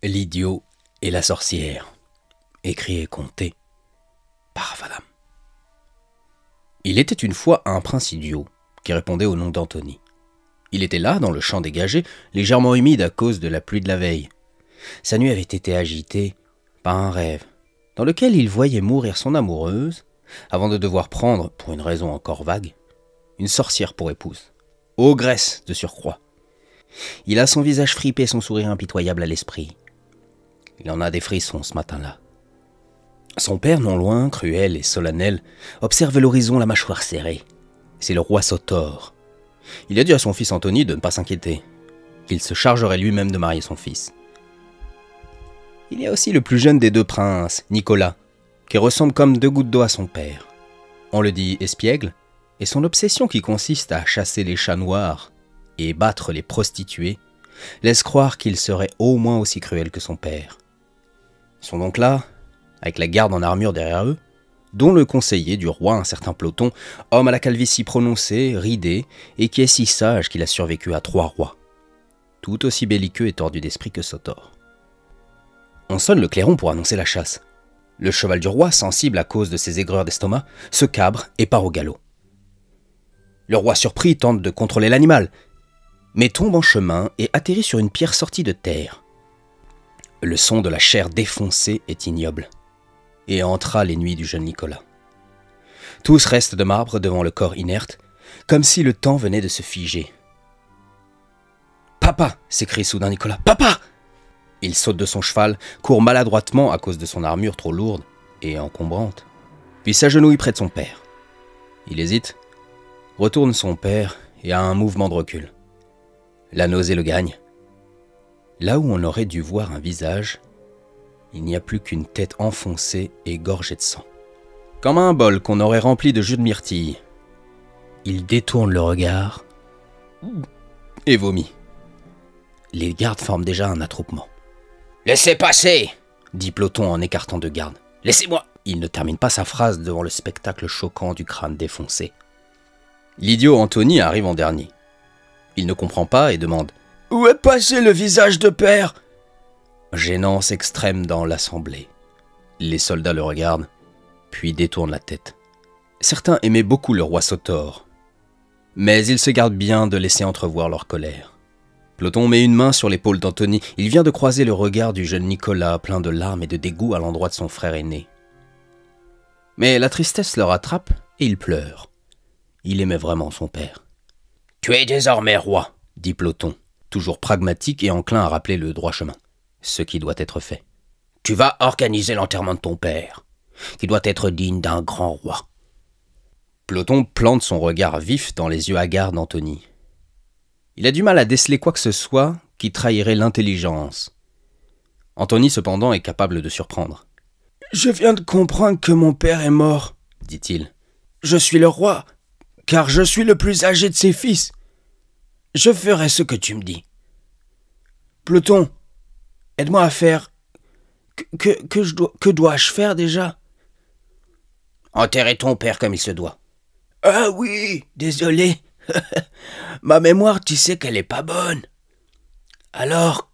L'idiot et la sorcière, écrit et conté par Vadam. Il était une fois un prince idiot qui répondait au nom d'Anthony. Il était là, dans le champ dégagé, légèrement humide à cause de la pluie de la veille. Sa nuit avait été agitée par un rêve, dans lequel il voyait mourir son amoureuse, avant de devoir prendre, pour une raison encore vague, une sorcière pour épouse, ogresse de surcroît. Il a son visage fripé et son sourire impitoyable à l'esprit. Il en a des frissons ce matin-là. Son père, non loin, cruel et solennel, observe l'horizon la mâchoire serrée. C'est le roi Sotor. Il a dit à son fils Anthony de ne pas s'inquiéter, qu'il se chargerait lui-même de marier son fils. Il y a aussi le plus jeune des deux princes, Nicolas, qui ressemble comme deux gouttes d'eau à son père. On le dit espiègle, et son obsession qui consiste à chasser les chats noirs et battre les prostituées laisse croire qu'il serait au moins aussi cruel que son père. Ils sont donc là, avec la garde en armure derrière eux, dont le conseiller du roi, un certain Ploton, homme à la calvitie prononcée, ridé, et qui est si sage qu'il a survécu à 3 rois, tout aussi belliqueux et tordu d'esprit que Sotor. On sonne le clairon pour annoncer la chasse. Le cheval du roi, sensible à cause de ses aigreurs d'estomac, se cabre et part au galop. Le roi surpris tente de contrôler l'animal, mais tombe en chemin et atterrit sur une pierre sortie de terre. Le son de la chair défoncée est ignoble, et entra les nuits du jeune Nicolas. Tous restent de marbre devant le corps inerte, comme si le temps venait de se figer. « Papa !» s'écrie soudain Nicolas. « Papa !» Il saute de son cheval, court maladroitement à cause de son armure trop lourde et encombrante, puis s'agenouille près de son père. Il hésite, retourne son père et a un mouvement de recul. La nausée le gagne. Là où on aurait dû voir un visage, il n'y a plus qu'une tête enfoncée et gorgée de sang. Comme un bol qu'on aurait rempli de jus de myrtille. Il détourne le regard et vomit. Les gardes forment déjà un attroupement. « Laissez passer !» dit Ploton en écartant 2 gardes. « Laissez-moi !» Il ne termine pas sa phrase devant le spectacle choquant du crâne défoncé. L'idiot Anthony arrive en dernier. Il ne comprend pas et demande « Où est passé le visage de père ?» Gênance extrême dans l'assemblée. Les soldats le regardent, puis détournent la tête. Certains aimaient beaucoup le roi Sotor, mais ils se gardent bien de laisser entrevoir leur colère. Ploton met une main sur l'épaule d'Anthony. Il vient de croiser le regard du jeune Nicolas, plein de larmes et de dégoût à l'endroit de son frère aîné. Mais la tristesse le rattrape et il pleure. Il aimait vraiment son père. « Tu es désormais roi », dit Ploton, toujours pragmatique et enclin à rappeler le droit chemin, ce qui doit être fait. « Tu vas organiser l'enterrement de ton père, qui doit être digne d'un grand roi. » Ploton plante son regard vif dans les yeux hagards d'Anthony. Il a du mal à déceler quoi que ce soit qui trahirait l'intelligence. Anthony, cependant, est capable de surprendre. « Je viens de comprendre que mon père est mort, » dit-il. « Je suis le roi, car je suis le plus âgé de ses fils. Je ferai ce que tu me dis. Ploton, aide-moi à faire... Que dois-je faire déjà ?»« Enterrer ton père comme il se doit. »« Ah oui, désolé. Ma mémoire, tu sais qu'elle est pas bonne. Alors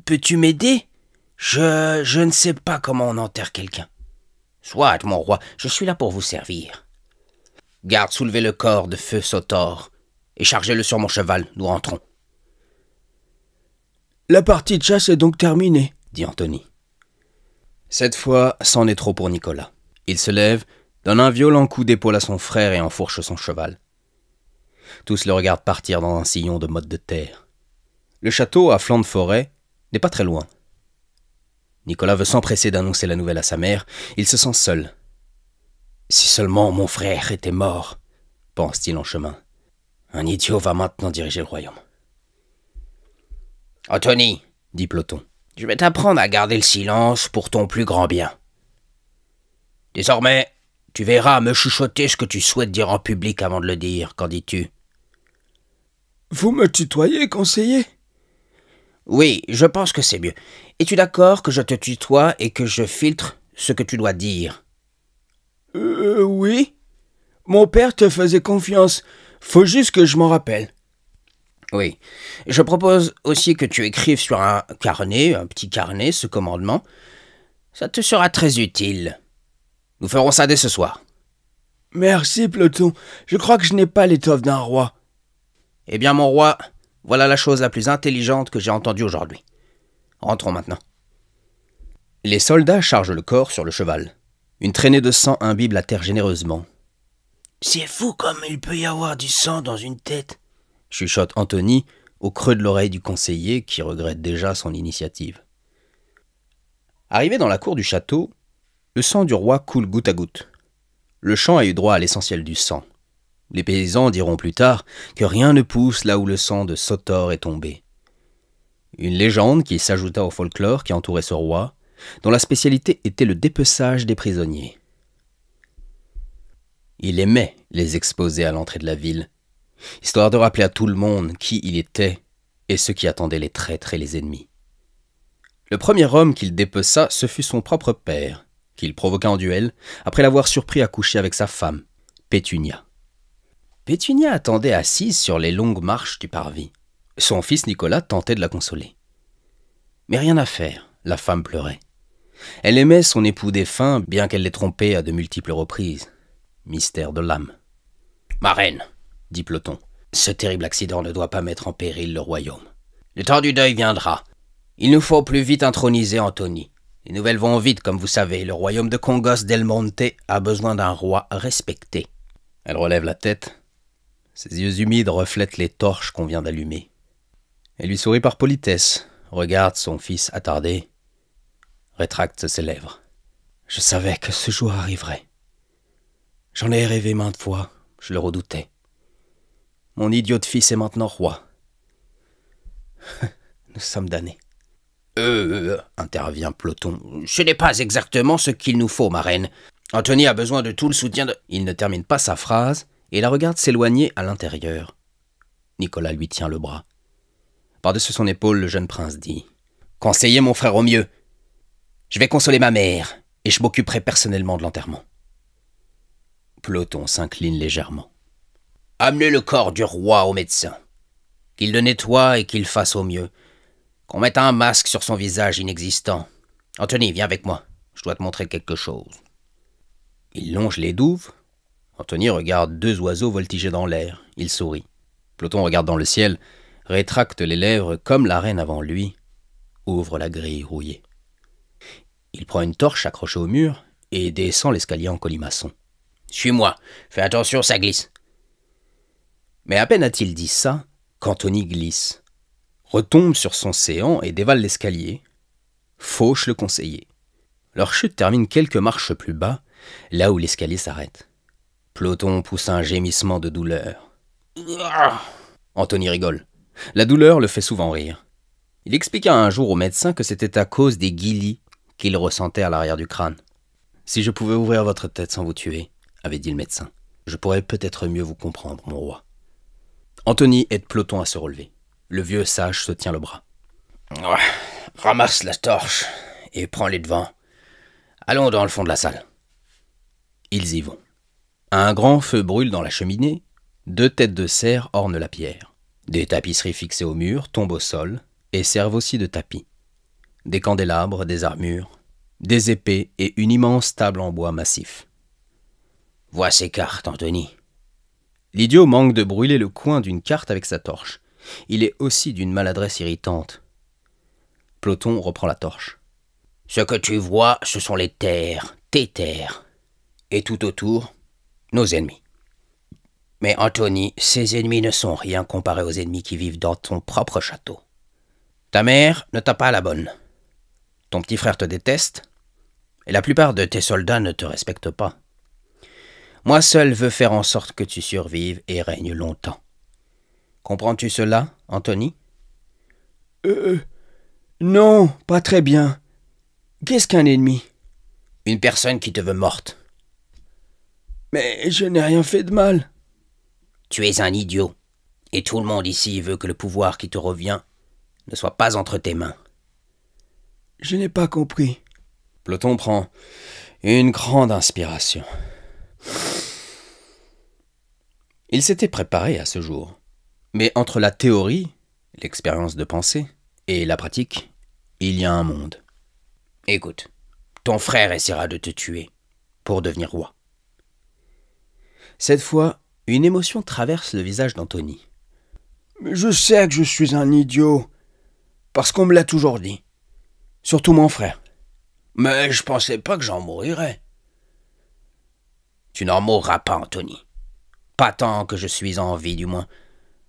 peux-tu m'aider ? Je ne sais pas comment on enterre quelqu'un. »« Soit, mon roi, je suis là pour vous servir. Garde, soulevez le corps de feu Sotor et chargez-le sur mon cheval, nous rentrons. »« La partie de chasse est donc terminée, » dit Anthony. Cette fois, c'en est trop pour Nicolas. Il se lève, donne un violent coup d'épaule à son frère et enfourche son cheval. Tous le regardent partir dans un sillon de mottes de terre. Le château, à flanc de forêt, n'est pas très loin. Nicolas veut s'empresser d'annoncer la nouvelle à sa mère. Il se sent seul. « Si seulement mon frère était mort, » pense-t-il en chemin. « Un idiot va maintenant diriger le royaume. »« Anthony, » dit Ploton, « je vais t'apprendre à garder le silence pour ton plus grand bien. Désormais, tu verras me chuchoter ce que tu souhaites dire en public avant de le dire. Qu'en dis-tu ? » « Vous me tutoyez, conseiller ? » ?»« Oui, je pense que c'est mieux. Es-tu d'accord que je te tutoie et que je filtre ce que tu dois dire ? » « Oui. Mon père te faisait confiance. Faut juste que je m'en rappelle. » « Oui. Je propose aussi que tu écrives sur un petit carnet, ce commandement. Ça te sera très utile. Nous ferons ça dès ce soir. Merci, Ploton. Je crois que je n'ai pas l'étoffe d'un roi. Eh bien, mon roi, voilà la chose la plus intelligente que j'ai entendue aujourd'hui. Rentrons maintenant. Les soldats chargent le corps sur le cheval. Une traînée de sang imbibe la terre généreusement. « C'est fou comme il peut y avoir du sang dans une tête !» chuchote Anthony au creux de l'oreille du conseiller qui regrette déjà son initiative. Arrivé dans la cour du château, le sang du roi coule goutte à goutte. Le champ a eu droit à l'essentiel du sang. Les paysans diront plus tard que rien ne pousse là où le sang de Sotor est tombé. Une légende qui s'ajouta au folklore qui entourait ce roi, dont la spécialité était le dépeçage des prisonniers. Il aimait les exposer à l'entrée de la ville, histoire de rappeler à tout le monde qui il était et ce qui attendait les traîtres et les ennemis. Le premier homme qu'il dépeça, ce fut son propre père, qu'il provoqua en duel après l'avoir surpris à coucher avec sa femme, Pétunia. Pétunia attendait assise sur les longues marches du parvis. Son fils Nicolas tentait de la consoler. Mais rien à faire, la femme pleurait. Elle aimait son époux défunt, bien qu'elle l'ait trompé à de multiples reprises. Mystère de l'âme. « Ma reine, dit Ploton, ce terrible accident ne doit pas mettre en péril le royaume. Le temps du deuil viendra. Il nous faut plus vite introniser Anthony. Les nouvelles vont vite, comme vous savez. Le royaume de Congos del Monte a besoin d'un roi respecté. » Elle relève la tête. Ses yeux humides reflètent les torches qu'on vient d'allumer. Elle lui sourit par politesse, regarde son fils attardé, rétracte ses lèvres. « Je savais que ce jour arriverait. J'en ai rêvé maintes fois, je le redoutais. Mon idiot de fils est maintenant roi. Nous sommes damnés. » intervient Ploton. « Ce n'est pas exactement ce qu'il nous faut, ma reine. Anthony a besoin de tout le soutien de... » Il ne termine pas sa phrase et la regarde s'éloigner à l'intérieur. Nicolas lui tient le bras. Par-dessus son épaule, le jeune prince dit « Conseillez mon frère au mieux. Je vais consoler ma mère et je m'occuperai personnellement de l'enterrement. » Ploton s'incline légèrement. « Amenez le corps du roi au médecin. Qu'il le nettoie et qu'il fasse au mieux. Qu'on mette un masque sur son visage inexistant. Anthony, viens avec moi. Je dois te montrer quelque chose. » Il longe les douves. Anthony regarde deux oiseaux voltiger dans l'air. Il sourit. Ploton regarde dans le ciel, rétracte les lèvres comme la reine avant lui, ouvre la grille rouillée. Il prend une torche accrochée au mur et descend l'escalier en colimaçon. « Suis-moi, fais attention, ça glisse. » Mais à peine a-t-il dit ça qu'Anthony glisse, retombe sur son séant et dévale l'escalier, fauche le conseiller. Leur chute termine quelques marches plus bas, là où l'escalier s'arrête. Ploton pousse un gémissement de douleur. Anthony rigole. La douleur le fait souvent rire. Il expliqua un jour au médecin que c'était à cause des guilis qu'il ressentait à l'arrière du crâne. « Si je pouvais ouvrir votre tête sans vous tuer, avait dit le médecin, je pourrais peut-être mieux vous comprendre, mon roi. » Anthony aide Ploton à se relever. Le vieux sage se tient le bras. « Ramasse la torche et prends les devants. Allons dans le fond de la salle. » Ils y vont. Un grand feu brûle dans la cheminée. 2 têtes de cerf ornent la pierre. Des tapisseries fixées au mur tombent au sol et servent aussi de tapis. Des candélabres, des armures, des épées et une immense table en bois massif. « Vois ces cartes, Anthony. » L'idiot manque de brûler le coin d'une carte avec sa torche. Il est aussi d'une maladresse irritante. Ploton reprend la torche. « Ce que tu vois, ce sont les terres, tes terres. Et tout autour, nos ennemis. Mais Anthony, ces ennemis ne sont rien comparés aux ennemis qui vivent dans ton propre château. Ta mère ne t'a pas à la bonne. Ton petit frère te déteste, et la plupart de tes soldats ne te respectent pas. Moi seul veux faire en sorte que tu survives et règnes longtemps. Comprends-tu cela, Anthony? Non, pas très bien. Qu'est-ce qu'un ennemi? Une personne qui te veut morte. Mais je n'ai rien fait de mal. Tu es un idiot, et tout le monde ici veut que le pouvoir qui te revient ne soit pas entre tes mains. Je n'ai pas compris. Ploton prend une grande inspiration. Il s'était préparé à ce jour, Mais entre la théorie, l'expérience de pensée, et la pratique, il y a un monde. Écoute, ton frère essaiera de te tuer pour devenir roi. Cette fois, une émotion traverse le visage d'Anthony. Mais je sais que je suis un idiot, parce qu'on me l'a toujours dit. Surtout mon frère. Mais je pensais pas que j'en mourirais. Tu n'en mourras pas, Anthony. Pas tant que je suis en vie, du moins.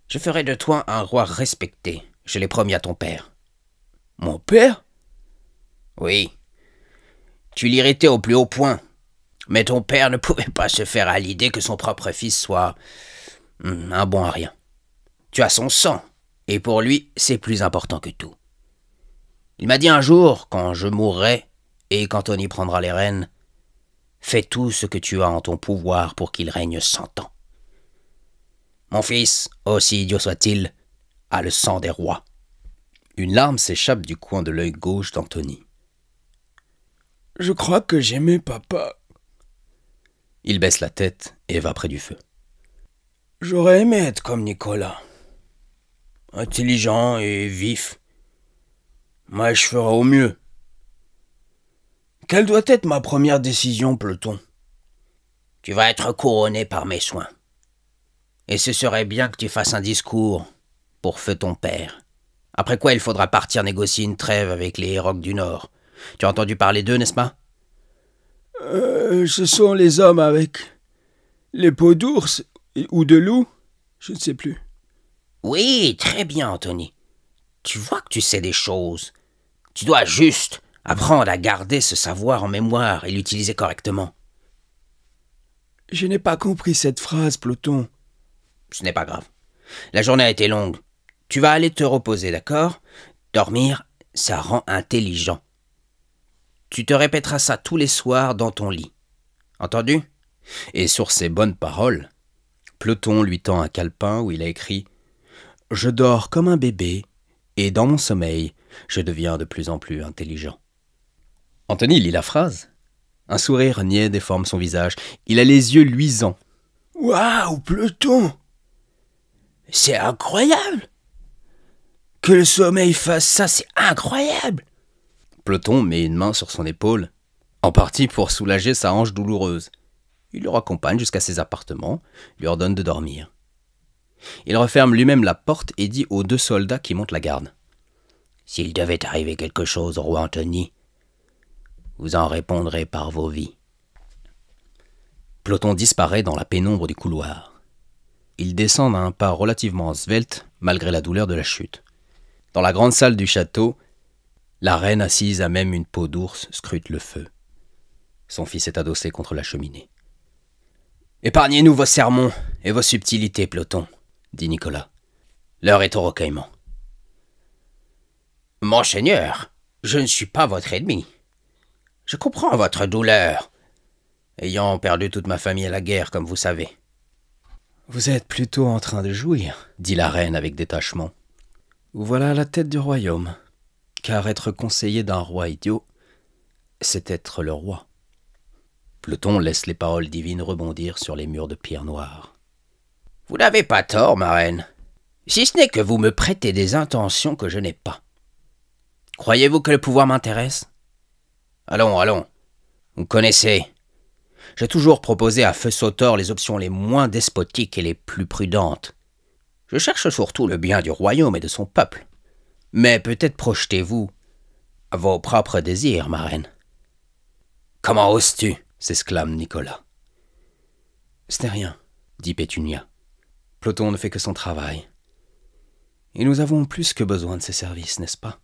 Je ferai de toi un roi respecté, je l'ai promis à ton père. Mon père? Oui. Tu l'irritais au plus haut point. Mais ton père ne pouvait pas se faire à l'idée que son propre fils soit un bon à rien. Tu as son sang, et pour lui, c'est plus important que tout. Il m'a dit un jour, quand je mourrai, et qu'Anthony prendra les rênes, fais tout ce que tu as en ton pouvoir pour qu'il règne 100 ans. Mon fils, aussi idiot soit-il, a le sang des rois. Une larme s'échappe du coin de l'œil gauche d'Anthony. Je crois que j'aimais papa. Il baisse la tête et va près du feu. J'aurais aimé être comme Nicolas. Intelligent et vif. Moi, je ferai au mieux. Quelle doit être ma première décision, Pluton? Tu vas être couronné par mes soins. Et ce serait bien que tu fasses un discours pour feu ton père. Après quoi, il faudra partir négocier une trêve avec les Hérocs du Nord. Tu as entendu parler d'eux, n'est-ce pas? Ce sont les hommes avec les peaux d'ours ou de loup? Je ne sais plus. Oui, très bien, Anthony. Tu vois que tu sais des choses. Tu dois juste apprendre à garder ce savoir en mémoire et l'utiliser correctement. Je n'ai pas compris cette phrase, Pluton. Ce n'est pas grave. La journée a été longue. Tu vas aller te reposer, d'accord? Dormir, ça rend intelligent. Tu te répéteras ça tous les soirs dans ton lit. Entendu? Et sur ces bonnes paroles, Pluton lui tend un calepin où il a écrit « Je dors comme un bébé, et dans mon sommeil, je deviens de plus en plus intelligent. » Anthony lit la phrase. Un sourire niais déforme son visage. Il a les yeux luisants. « Waouh, Pluton! C'est incroyable! Que le sommeil fasse ça, c'est incroyable! » Pluton met une main sur son épaule, en partie pour soulager sa hanche douloureuse. Il le raccompagne jusqu'à ses appartements, lui ordonne de dormir. Il referme lui-même la porte et dit aux 2 soldats qui montent la garde. « S'il devait arriver quelque chose au roi Anthony, vous en répondrez par vos vies. » Pluton disparaît dans la pénombre du couloir. Il descend d'un pas relativement svelte, malgré la douleur de la chute. Dans la grande salle du château, la reine assise à même une peau d'ours scrute le feu. Son fils est adossé contre la cheminée. « Épargnez-nous vos sermons et vos subtilités, Pluton, » dit Nicolas. « L'heure est au recueillement. »« Monseigneur, je ne suis pas votre ennemi. Je comprends votre douleur, ayant perdu toute ma famille à la guerre, comme vous savez. »« Vous êtes plutôt en train de jouir, » dit la reine avec détachement. « Vous voilà à la tête du royaume. Car être conseiller d'un roi idiot, c'est être le roi. » Pluton laisse les paroles divines rebondir sur les murs de pierre noire. « Vous n'avez pas tort, ma reine, si ce n'est que vous me prêtez des intentions que je n'ai pas. Croyez-vous que le pouvoir m'intéresse? Allons, allons, vous me connaissez. J'ai toujours proposé à feu Sautor les options les moins despotiques et les plus prudentes. Je cherche surtout le bien du royaume et de son peuple. Mais peut-être projetez-vous à vos propres désirs, ma reine. »« Comment oses-tu » s'exclame Nicolas. « Ce n'est rien, » dit Pétunia. « Pluton ne fait que son travail. Et nous avons plus que besoin de ses services, n'est-ce pas ?»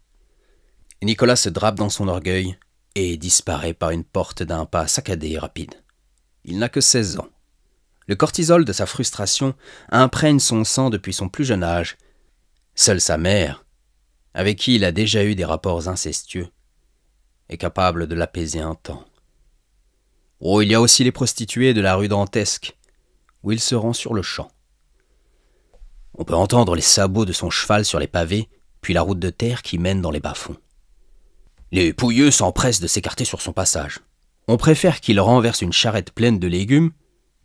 Et Nicolas se drape dans son orgueil et disparaît par une porte d'un pas saccadé et rapide. Il n'a que 16 ans. Le cortisol de sa frustration imprègne son sang depuis son plus jeune âge. Seule sa mère, avec qui il a déjà eu des rapports incestueux, est capable de l'apaiser un temps. Oh, il y a aussi les prostituées de la rue dantesque, où il se rend sur le champ. On peut entendre les sabots de son cheval sur les pavés, puis la route de terre qui mène dans les bas-fonds. Les pouilleux s'empressent de s'écarter sur son passage. On préfère qu'il renverse une charrette pleine de légumes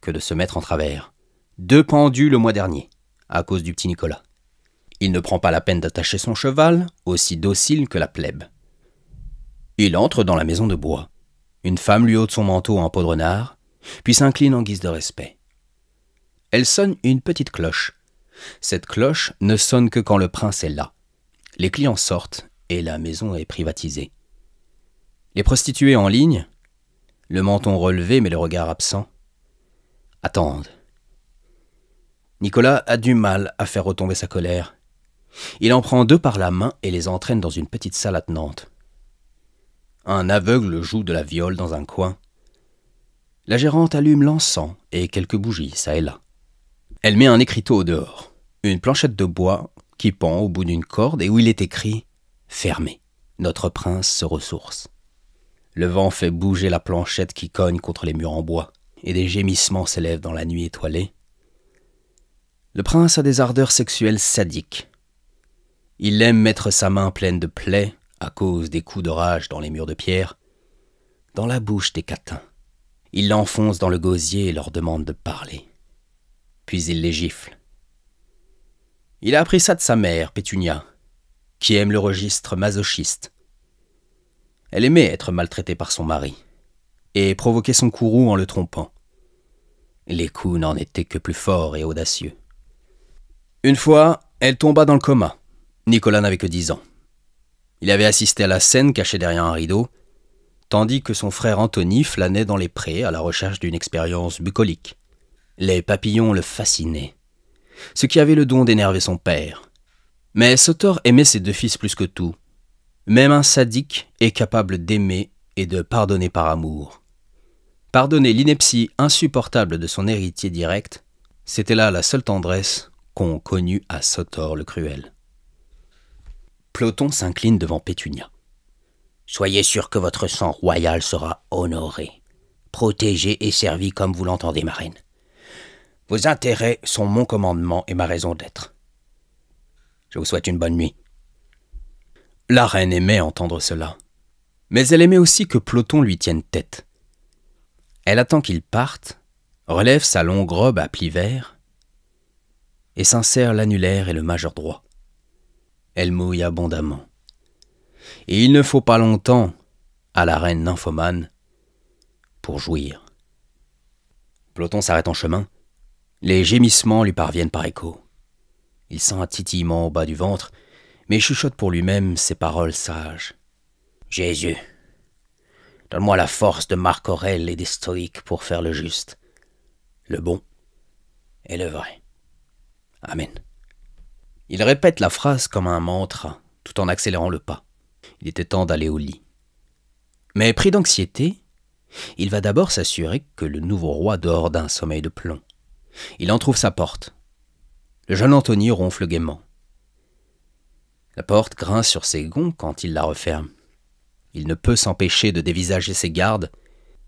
que de se mettre en travers. 2 pendus le mois dernier, à cause du petit Nicolas. Il ne prend pas la peine d'attacher son cheval, aussi docile que la plèbe. Il entre dans la maison de bois. Une femme lui ôte son manteau en peau de renard, puis s'incline en guise de respect. Elle sonne une petite cloche. Cette cloche ne sonne que quand le prince est là. Les clients sortent et la maison est privatisée. Les prostituées en ligne, le menton relevé mais le regard absent, attendent. Nicolas a du mal à faire retomber sa colère. Il en prend 2 par la main et les entraîne dans une petite salle attenante. Un aveugle joue de la viole dans un coin. La gérante allume l'encens et quelques bougies, ça et là. Elle met un écriteau au dehors, une planchette de bois qui pend au bout d'une corde et où il est écrit « Fermé, notre prince se ressource ». Le vent fait bouger la planchette qui cogne contre les murs en bois et des gémissements s'élèvent dans la nuit étoilée. Le prince a des ardeurs sexuelles sadiques. Il aime mettre sa main pleine de plaies à cause des coups de rage dans les murs de pierre, dans la bouche des catins. Il l'enfonce dans le gosier et leur demande de parler. Puis il les gifle. Il a appris ça de sa mère, Pétunia, qui aime le registre masochiste. Elle aimait être maltraitée par son mari et provoquer son courroux en le trompant. Les coups n'en étaient que plus forts et audacieux. Une fois, elle tomba dans le coma. Nicolas n'avait que 10 ans. Il avait assisté à la scène caché derrière un rideau, tandis que son frère Anthony flânait dans les prés à la recherche d'une expérience bucolique. Les papillons le fascinaient, ce qui avait le don d'énerver son père. Mais Sotor aimait ses 2 fils plus que tout. Même un sadique est capable d'aimer et de pardonner par amour. Pardonner l'ineptie insupportable de son héritier direct, c'était là la seule tendresse qu'ont connue à Sotor le cruel. Ploton s'incline devant Pétunia. « Soyez sûr que votre sang royal sera honoré, protégé et servi comme vous l'entendez, ma reine. Vos intérêts sont mon commandement et ma raison d'être. Je vous souhaite une bonne nuit. » La reine aimait entendre cela, mais elle aimait aussi que Ploton lui tienne tête. Elle attend qu'il parte, relève sa longue robe à plis verts et s'insère l'annulaire et le majeur droit. Elle mouille abondamment. Et il ne faut pas longtemps à la reine nymphomane pour jouir. Ploton s'arrête en chemin. Les gémissements lui parviennent par écho. Il sent un titillement au bas du ventre, mais chuchote pour lui-même ces paroles sages. « Jésus, donne-moi la force de Marc Aurèle et des stoïques pour faire le juste, le bon et le vrai. Amen. » Il répète la phrase comme un mantra, tout en accélérant le pas. Il était temps d'aller au lit. Mais pris d'anxiété, il va d'abord s'assurer que le nouveau roi dort d'un sommeil de plomb. Il en trouve sa porte. Le jeune Anthony ronfle gaiement. La porte grince sur ses gonds quand il la referme. Il ne peut s'empêcher de dévisager ses gardes,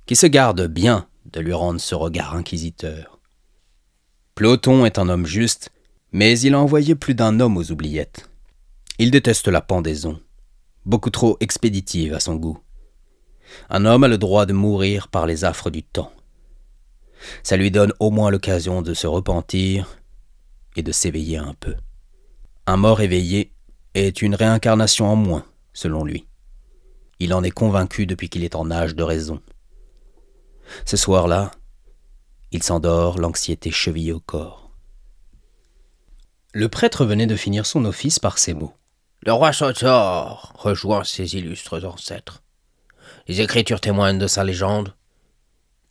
qui se gardent bien de lui rendre ce regard inquisiteur. Ploton est un homme juste, mais il a envoyé plus d'un homme aux oubliettes. Il déteste la pendaison, beaucoup trop expéditive à son goût. Un homme a le droit de mourir par les affres du temps. Ça lui donne au moins l'occasion de se repentir et de s'éveiller un peu. Un mort éveillé est une réincarnation en moins, selon lui. Il en est convaincu depuis qu'il est en âge de raison. Ce soir-là, il s'endort, l'anxiété chevillée au corps. Le prêtre venait de finir son office par ces mots. « Le roi Sotor rejoint ses illustres ancêtres. Les Écritures témoignent de sa légende,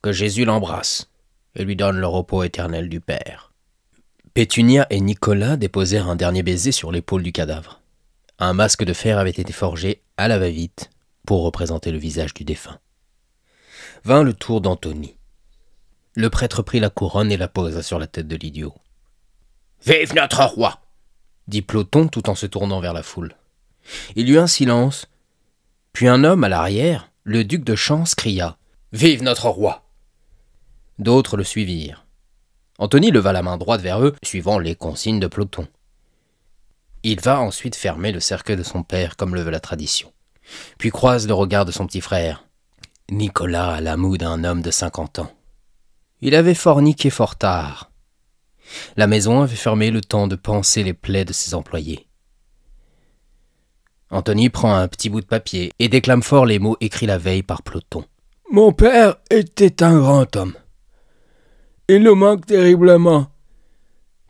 que Jésus l'embrasse et lui donne le repos éternel du Père. » Pétunia et Nicolas déposèrent un dernier baiser sur l'épaule du cadavre. Un masque de fer avait été forgé à la va-vite pour représenter le visage du défunt. Vint le tour d'Anthony. Le prêtre prit la couronne et la posa sur la tête de l'idiot. « Vive notre roi !» dit Ploton tout en se tournant vers la foule. Il y eut un silence, puis un homme à l'arrière, le duc de Chance, cria « Vive notre roi !» D'autres le suivirent. Anthony leva la main droite vers eux, suivant les consignes de Ploton. Il va ensuite fermer le cercueil de son père, comme le veut la tradition, puis croise le regard de son petit frère. Nicolas a la moue d'un homme de 50 ans. Il avait forniqué fort tard. La maison avait fermé le temps de panser les plaies de ses employés. Anthony prend un petit bout de papier et déclame fort les mots écrits la veille par Ploton. « Mon père était un grand homme. Il nous manque terriblement.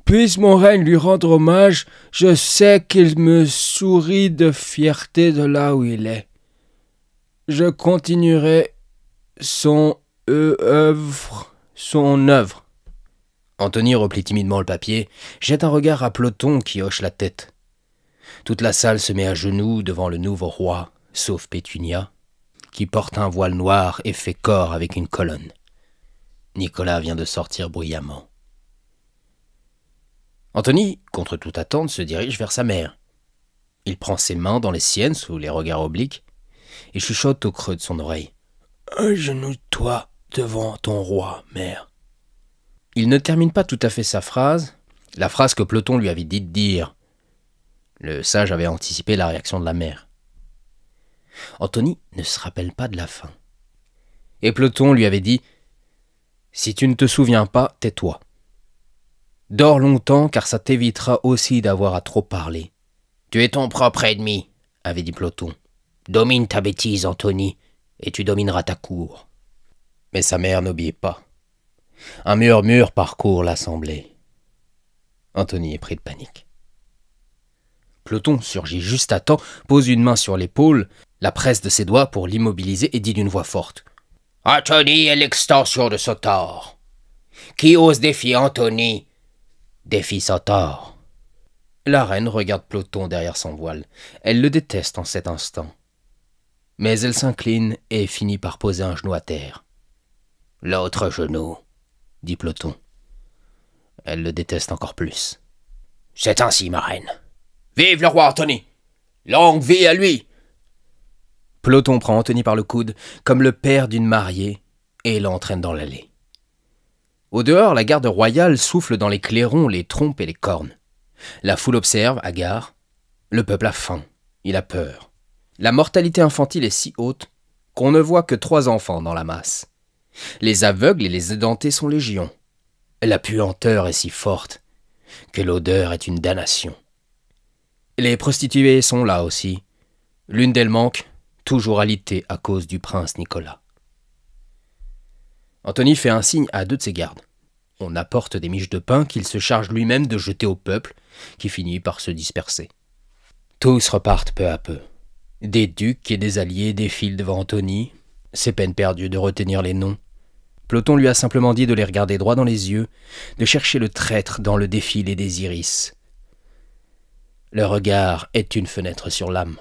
Puisse mon règne lui rendre hommage, je sais qu'il me sourit de fierté de là où il est. Je continuerai son œuvre. Anthony replie timidement le papier, jette un regard à Ploton qui hoche la tête. Toute la salle se met à genoux devant le nouveau roi, sauf Pétunia, qui porte un voile noir et fait corps avec une colonne. Nicolas vient de sortir bruyamment. Anthony, contre toute attente, se dirige vers sa mère. Il prend ses mains dans les siennes sous les regards obliques et chuchote au creux de son oreille. « Agenouille-toi devant ton roi, mère. » Il ne termine pas tout à fait sa phrase, la phrase que Ploton lui avait dit de dire. Le sage avait anticipé la réaction de la mère. Anthony ne se rappelle pas de la fin. Et Ploton lui avait dit « Si tu ne te souviens pas, tais-toi. Dors longtemps car ça t'évitera aussi d'avoir à trop parler. »« Tu es ton propre ennemi, » avait dit Ploton. « Domine ta bêtise, Anthony, et tu domineras ta cour. » Mais sa mère n'obéit pas. Un murmure parcourt l'assemblée. Anthony est pris de panique. Ploton surgit juste à temps, pose une main sur l'épaule, la presse de ses doigts pour l'immobiliser et dit d'une voix forte. « Anthony est l'extension de Sotor. Qui ose défier Anthony, défie Sotor. » La reine regarde Ploton derrière son voile. Elle le déteste en cet instant. Mais elle s'incline et finit par poser un genou à terre. « L'autre genou, » dit Ploton. Elle le déteste encore plus. « C'est ainsi, ma reine. Vive le roi Anthony! Longue vie à lui !» Ploton prend Anthony par le coude, comme le père d'une mariée, et l'entraîne dans l'allée. Au dehors, la garde royale souffle dans les clairons, les trompes et les cornes. La foule observe, hagard. Le peuple a faim, il a peur. La mortalité infantile est si haute qu'on ne voit que 3 enfants dans la masse. Les aveugles et les édentés sont légion. La puanteur est si forte que l'odeur est une damnation. Les prostituées sont là aussi. L'une d'elles manque, toujours alitée à cause du prince Nicolas. Anthony fait un signe à 2 de ses gardes. On apporte des miches de pain qu'il se charge lui-même de jeter au peuple, qui finit par se disperser. Tous repartent peu à peu. Des ducs et des alliés défilent devant Anthony. C'est peine perdue de retenir les noms. Ploton lui a simplement dit de les regarder droit dans les yeux, de chercher le traître dans le défilé des iris. Le regard est une fenêtre sur l'âme.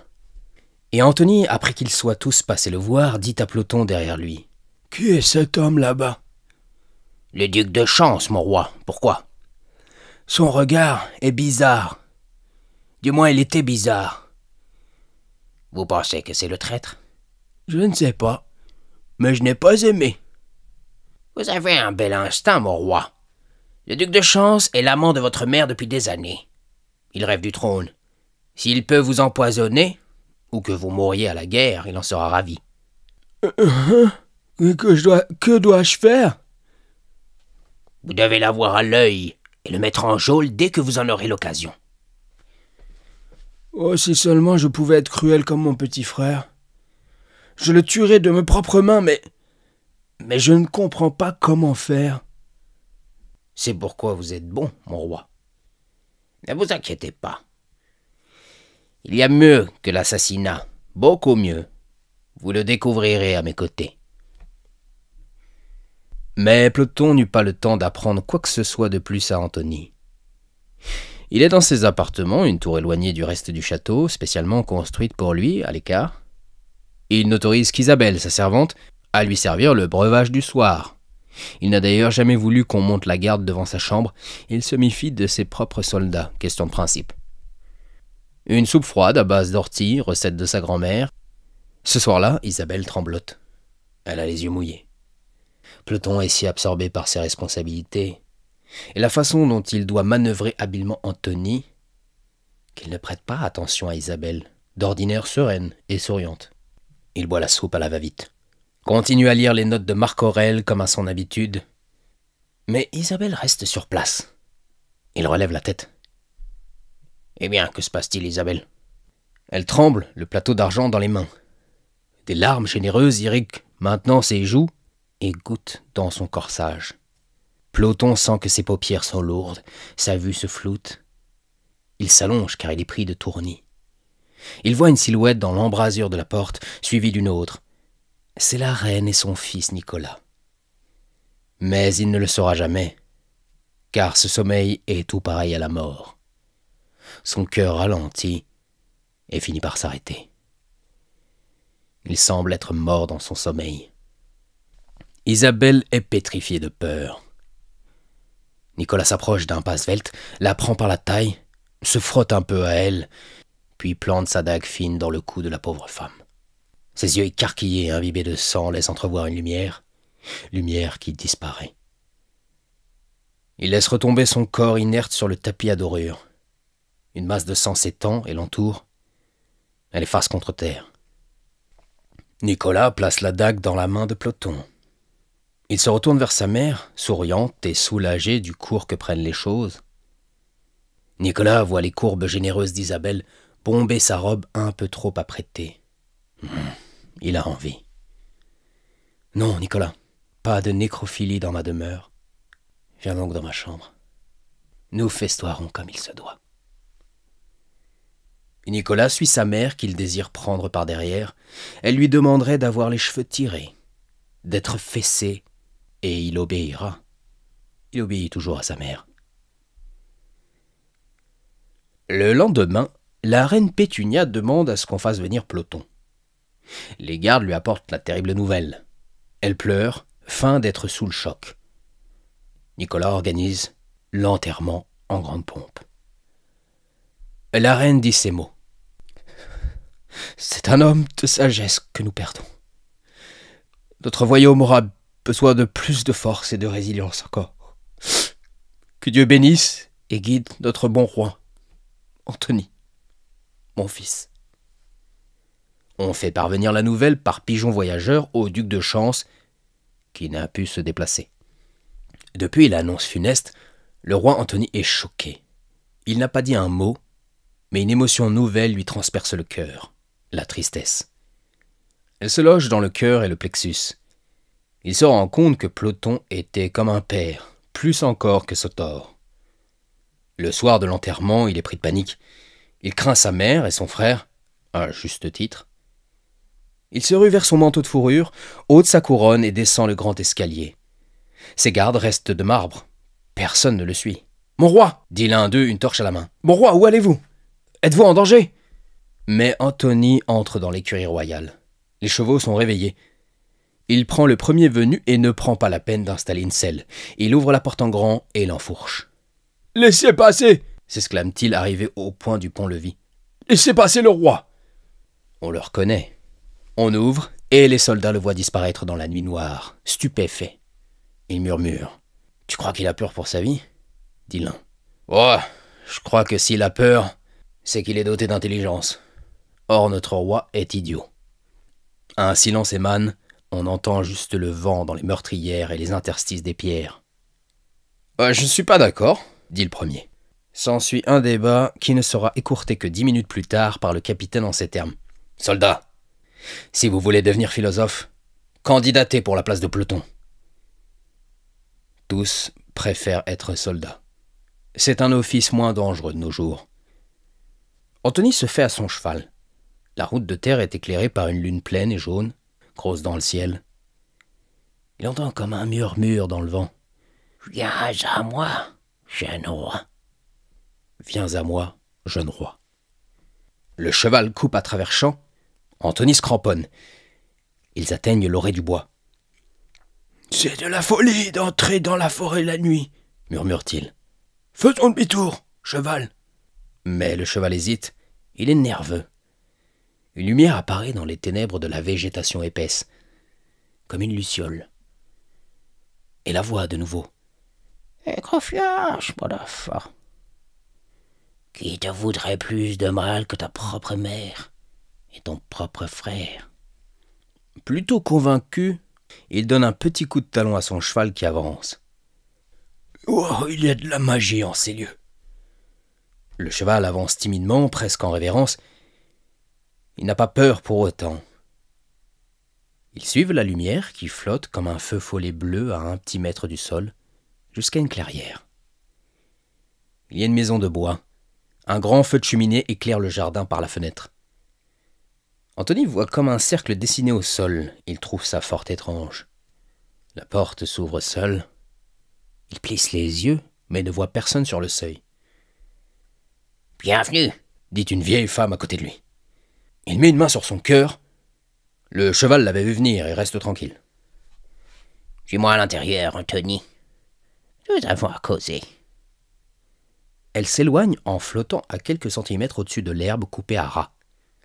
Et Anthony, après qu'ils soient tous passés le voir, dit à Ploton derrière lui. « Qui est cet homme là-bas ?»« Le duc de Chance, mon roi. Pourquoi ?»« Son regard est bizarre. Du moins, il était bizarre. »« Vous pensez que c'est le traître ?»« Je ne sais pas, mais je n'ai pas aimé. »« Vous avez un bel instinct, mon roi. Le duc de Chance est l'amant de votre mère depuis des années. Il rêve du trône. S'il peut vous empoisonner, ou que vous mouriez à la guerre, il en sera ravi. »« Que dois-je faire ?»« Vous devez l'avoir à l'œil et le mettre en geôle dès que vous en aurez l'occasion. »« Oh, si seulement je pouvais être cruel comme mon petit frère. Je le tuerais de mes propres mains, mais je ne comprends pas comment faire. »« C'est pourquoi vous êtes bon, mon roi. Ne vous inquiétez pas. Il y a mieux que l'assassinat, beaucoup mieux. Vous le découvrirez à mes côtés. » Mais Ploton n'eut pas le temps d'apprendre quoi que ce soit de plus à Anthony. Il est dans ses appartements, une tour éloignée du reste du château, spécialement construite pour lui, à l'écart. Il n'autorise qu'Isabelle, sa servante, à lui servir le breuvage du soir. Il n'a d'ailleurs jamais voulu qu'on monte la garde devant sa chambre. Il se méfie de ses propres soldats, question de principe. Une soupe froide à base d'ortie, recette de sa grand-mère. Ce soir-là, Isabelle tremblote. Elle a les yeux mouillés. Ploton est si absorbé par ses responsabilités et la façon dont il doit manœuvrer habilement Anthony qu'il ne prête pas attention à Isabelle, d'ordinaire sereine et souriante. Il boit la soupe à la va-vite. Continue à lire les notes de Marc Aurèle comme à son habitude. Mais Isabelle reste sur place. Il relève la tête. « Eh bien, que se passe-t-il, Isabelle ?» Elle tremble, le plateau d'argent dans les mains. Des larmes généreuses irriguent maintenant ses joues et goûtent dans son corsage. Ploton sent que ses paupières sont lourdes, sa vue se floute. Il s'allonge car il est pris de tournis. Il voit une silhouette dans l'embrasure de la porte, suivie d'une autre. C'est la reine et son fils Nicolas. Mais il ne le saura jamais, car ce sommeil est tout pareil à la mort. Son cœur ralentit et finit par s'arrêter. Il semble être mort dans son sommeil. Isabelle est pétrifiée de peur. Nicolas s'approche d'un pas svelte, la prend par la taille, se frotte un peu à elle, puis plante sa dague fine dans le cou de la pauvre femme. Ses yeux écarquillés et imbibés de sang laissent entrevoir une lumière qui disparaît. Il laisse retomber son corps inerte sur le tapis à dorure. Une masse de sang s'étend et l'entoure. Elle est face contre terre. Nicolas place la dague dans la main de Ploton. Il se retourne vers sa mère, souriante et soulagée du cours que prennent les choses. Nicolas voit les courbes généreuses d'Isabelle bomber sa robe un peu trop apprêtée. Il a envie. Non, Nicolas, pas de nécrophilie dans ma demeure. Viens donc dans ma chambre. Nous festoirons comme il se doit. Nicolas suit sa mère qu'il désire prendre par derrière. Elle lui demanderait d'avoir les cheveux tirés, d'être fessé, et il obéira. Il obéit toujours à sa mère. Le lendemain, la reine Pétunia demande à ce qu'on fasse venir Ploton. Les gardes lui apportent la terrible nouvelle. Elle pleure, feint d'être sous le choc. Nicolas organise l'enterrement en grande pompe. La reine dit ces mots. « C'est un homme de sagesse que nous perdons. Notre royaume aura besoin de plus de force et de résilience encore. Que Dieu bénisse et guide notre bon roi, Antony, mon fils. » On fait parvenir la nouvelle par pigeon voyageur au duc de Chance, qui n'a pu se déplacer. Depuis l'annonce funeste, le roi Antony est choqué. Il n'a pas dit un mot, mais une émotion nouvelle lui transperce le cœur, la tristesse. Elle se loge dans le cœur et le plexus. Il se rend compte que Ploton était comme un père, plus encore que Sotor. Le soir de l'enterrement, il est pris de panique. Il craint sa mère et son frère, à juste titre. Il se rue vers son manteau de fourrure, ôte sa couronne et descend le grand escalier. Ses gardes restent de marbre. Personne ne le suit. « Mon roi !» dit l'un d'eux, une torche à la main. « Mon roi, où allez-vous? Êtes-vous en danger ?» Mais Antony entre dans l'écurie royale. Les chevaux sont réveillés. Il prend le premier venu et ne prend pas la peine d'installer une selle. Il ouvre la porte en grand et l'enfourche. « Laissez passer !» s'exclame-t-il arrivé au point du pont-levis. « Laissez passer le roi !» On le reconnaît. On ouvre et les soldats le voient disparaître dans la nuit noire, stupéfaits. Il murmure. « Tu crois qu'il a peur pour sa vie ?» dit l'un. « Oh, je crois que s'il a peur, c'est qu'il est doté d'intelligence. Or notre roi est idiot. » Un silence émane, on entend juste le vent dans les meurtrières et les interstices des pierres. « Je ne suis pas d'accord, » dit le premier. S'ensuit un débat qui ne sera écourté que 10 minutes plus tard par le capitaine en ces termes. « Soldats, si vous voulez devenir philosophe, candidatez pour la place de Ploton. » Tous préfèrent être soldats. C'est un office moins dangereux de nos jours. Antony se fait à son cheval. La route de terre est éclairée par une lune pleine et jaune, grosse dans le ciel. Il entend comme un murmure dans le vent. « Viens à moi, jeune roi. »« Viens à moi, jeune roi. » Le cheval coupe à travers champs. Antony se cramponne. Ils atteignent l'orée du bois. « C'est de la folie d'entrer dans la forêt la nuit, » murmure-t-il. « Faisons demi-tour, cheval. » Mais le cheval hésite. Il est nerveux. Une lumière apparaît dans les ténèbres de la végétation épaisse, comme une luciole. Et la voix de nouveau. « Aie confiance, mon enfant. Qui te voudrait plus de mal que ta propre mère et ton propre frère ?» Plutôt convaincu, il donne un petit coup de talon à son cheval qui avance. « Oh, il y a de la magie en ces lieux, » Le cheval avance timidement, presque en révérence. Il n'a pas peur pour autant. Ils suivent la lumière qui flotte comme un feu follet bleu à 1 petit mètre du sol, jusqu'à une clairière. Il y a une maison de bois. Un grand feu de cheminée éclaire le jardin par la fenêtre. Anthony voit comme un cercle dessiné au sol. Il trouve ça fort étrange. La porte s'ouvre seule. Il plisse les yeux, mais ne voit personne sur le seuil. « Bienvenue !» dit une vieille femme à côté de lui. Il met une main sur son cœur. Le cheval l'avait vu venir et reste tranquille. « Suis-moi à l'intérieur, Anthony. Nous avons à causer. » Elle s'éloigne en flottant à quelques centimètres au-dessus de l'herbe coupée à ras.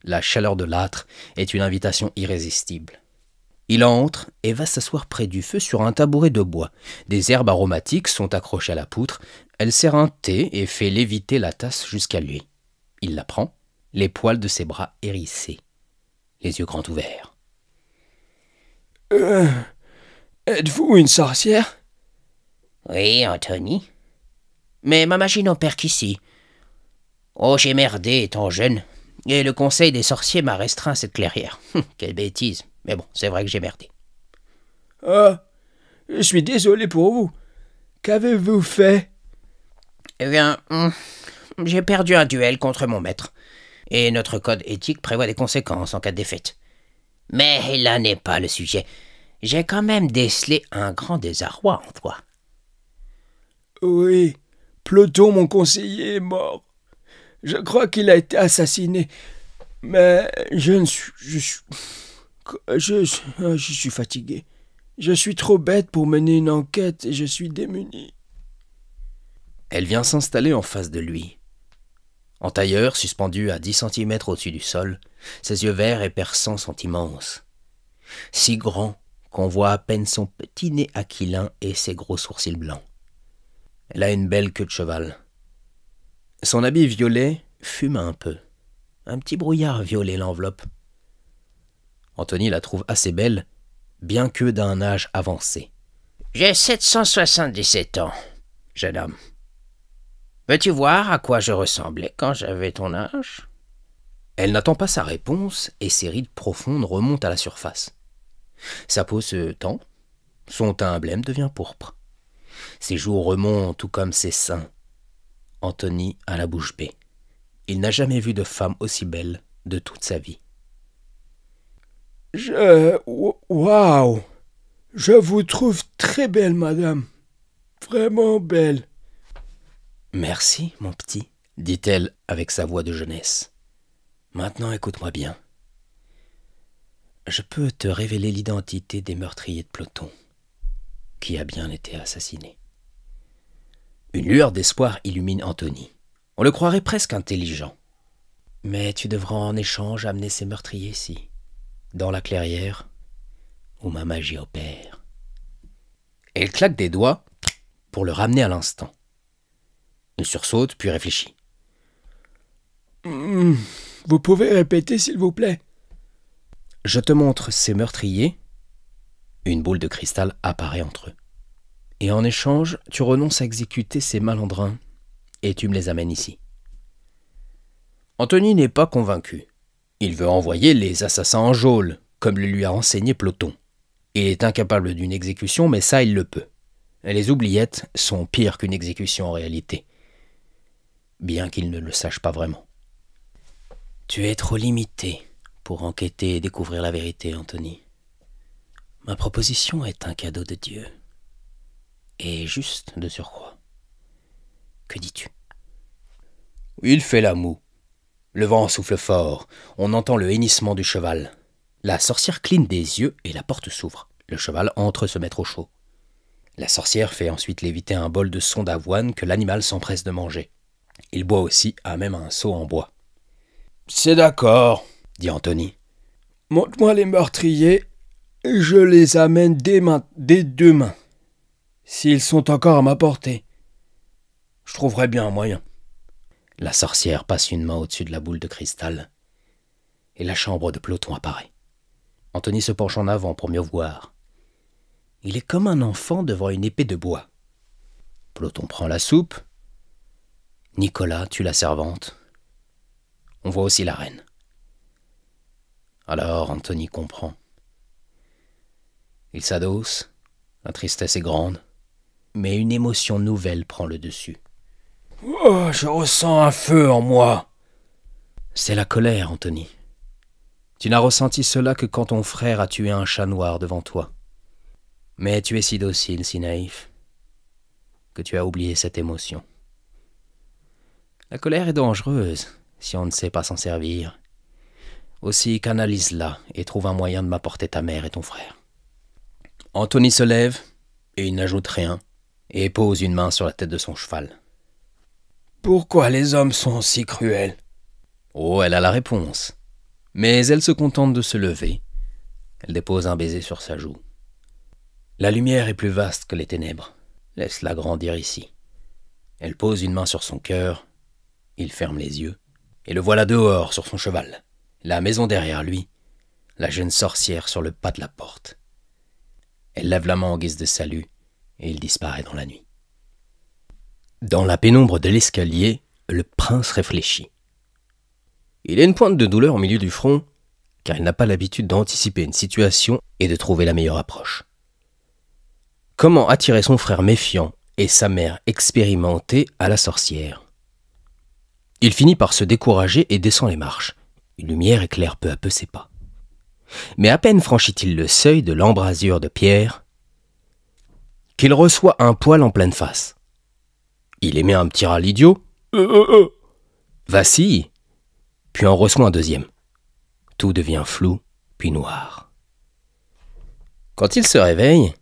La chaleur de l'âtre est une invitation irrésistible. Il entre et va s'asseoir près du feu sur un tabouret de bois. Des herbes aromatiques sont accrochées à la poutre. Elle sert un thé et fait léviter la tasse jusqu'à lui. Il la prend, les poils de ses bras hérissés, les yeux grands ouverts. Êtes-vous une sorcière? Oui, Anthony. Mais ma magie n'opère qu'ici. Oh, j'ai merdé étant jeune, et le conseil des sorciers m'a restreint à cette clairière. Quelle bêtise. Mais bon, c'est vrai que j'ai merdé. Ah, je suis désolé pour vous. Qu'avez-vous fait? Eh bien, j'ai perdu un duel contre mon maître, et notre code éthique prévoit des conséquences en cas de défaite. Mais là n'est pas le sujet. J'ai quand même décelé un grand désarroi en toi. Oui, Ploton, mon conseiller, est mort. Je crois qu'il a été assassiné. Mais je suis fatigué. Je suis trop bête pour mener une enquête et je suis démuni. Elle vient s'installer en face de lui. En tailleur, suspendu à 10 centimètres au-dessus du sol, ses yeux verts et perçants sont immenses. Si grands qu'on voit à peine son petit nez aquilin et ses gros sourcils blancs. Elle a une belle queue de cheval. Son habit violet fume un peu. Un petit brouillard violet l'enveloppe. Anthony la trouve assez belle, bien que d'un âge avancé. « J'ai 777 ans, jeune homme. Veux-tu voir à quoi je ressemblais quand j'avais ton âge ?» Elle n'attend pas sa réponse et ses rides profondes remontent à la surface. Sa peau se tend, son teint blême devient pourpre. Ses joues remontent tout comme ses seins. Anthony a la bouche bée. Il n'a jamais vu de femme aussi belle de toute sa vie. Waouh! Je vous trouve très belle, madame. Vraiment belle. Merci, mon petit, dit-elle avec sa voix de jeunesse. Maintenant, écoute-moi bien. Je peux te révéler l'identité des meurtriers de Ploton, qui a bien été assassiné. Une lueur d'espoir illumine Anthony. On le croirait presque intelligent. Mais tu devras en échange amener ces meurtriers-ci, dans la clairière où ma magie opère. Elle claque des doigts pour le ramener à l'instant. Il sursaute, puis réfléchit. Vous pouvez répéter, s'il vous plaît? Je te montre ces meurtriers. Une boule de cristal apparaît entre eux. Et en échange, tu renonces à exécuter ces malandrins et tu me les amènes ici. Anthony n'est pas convaincu. Il veut envoyer les assassins en geôle, comme le lui a enseigné Ploton. Il est incapable d'une exécution, mais ça, il le peut. Les oubliettes sont pires qu'une exécution en réalité, bien qu'il ne le sache pas vraiment. Tu es trop limité pour enquêter et découvrir la vérité, Anthony. Ma proposition est un cadeau de Dieu. Et juste de surcroît. Que dis-tu? Il fait la moue. Le vent souffle fort. On entend le hennissement du cheval. La sorcière cligne des yeux et la porte s'ouvre. Le cheval entre se mettre au chaud. La sorcière fait ensuite léviter un bol de son d'avoine que l'animal s'empresse de manger. Il boit aussi à même un seau en bois. « C'est d'accord, » dit Anthony. « Montre-moi les meurtriers et je les amène dès demain. S'ils sont encore à ma portée. Je trouverai bien un moyen. » La sorcière passe une main au-dessus de la boule de cristal et la chambre de Ploton apparaît. Anthony se penche en avant pour mieux voir. Il est comme un enfant devant une épée de bois. Ploton prend la soupe. Nicolas tue la servante. On voit aussi la reine. Alors Antony comprend. Il s'adosse, la tristesse est grande, mais une émotion nouvelle prend le dessus. Oh, je ressens un feu en moi. C'est la colère, Antony. Tu n'as ressenti cela que quand ton frère a tué un chat noir devant toi. Mais tu es si docile, si naïf, que tu as oublié cette émotion. La colère est dangereuse si on ne sait pas s'en servir. Aussi canalise-la et trouve un moyen de m'apporter ta mère et ton frère. Antony se lève, et il n'ajoute rien, et pose une main sur la tête de son cheval. Pourquoi les hommes sont si cruels? Oh, elle a la réponse. Mais elle se contente de se lever. Elle dépose un baiser sur sa joue. La lumière est plus vaste que les ténèbres. Laisse-la grandir ici. Elle pose une main sur son cœur. Il ferme les yeux. Et le voilà dehors sur son cheval. La maison derrière lui. La jeune sorcière sur le pas de la porte. Elle lève la main en guise de salut. Et il disparaît dans la nuit. Dans la pénombre de l'escalier, le prince réfléchit. Il a une pointe de douleur au milieu du front, car il n'a pas l'habitude d'anticiper une situation et de trouver la meilleure approche. Comment attirer son frère méfiant et sa mère expérimentée à la sorcière? Il finit par se décourager et descend les marches. Une lumière éclaire peu à peu ses pas. Mais à peine franchit-il le seuil de l'embrasure de pierre qu'il reçoit un poil en pleine face. Il émet un petit râle idiot, vacille, puis en reçoit un deuxième. Tout devient flou, puis noir. Quand il se réveille,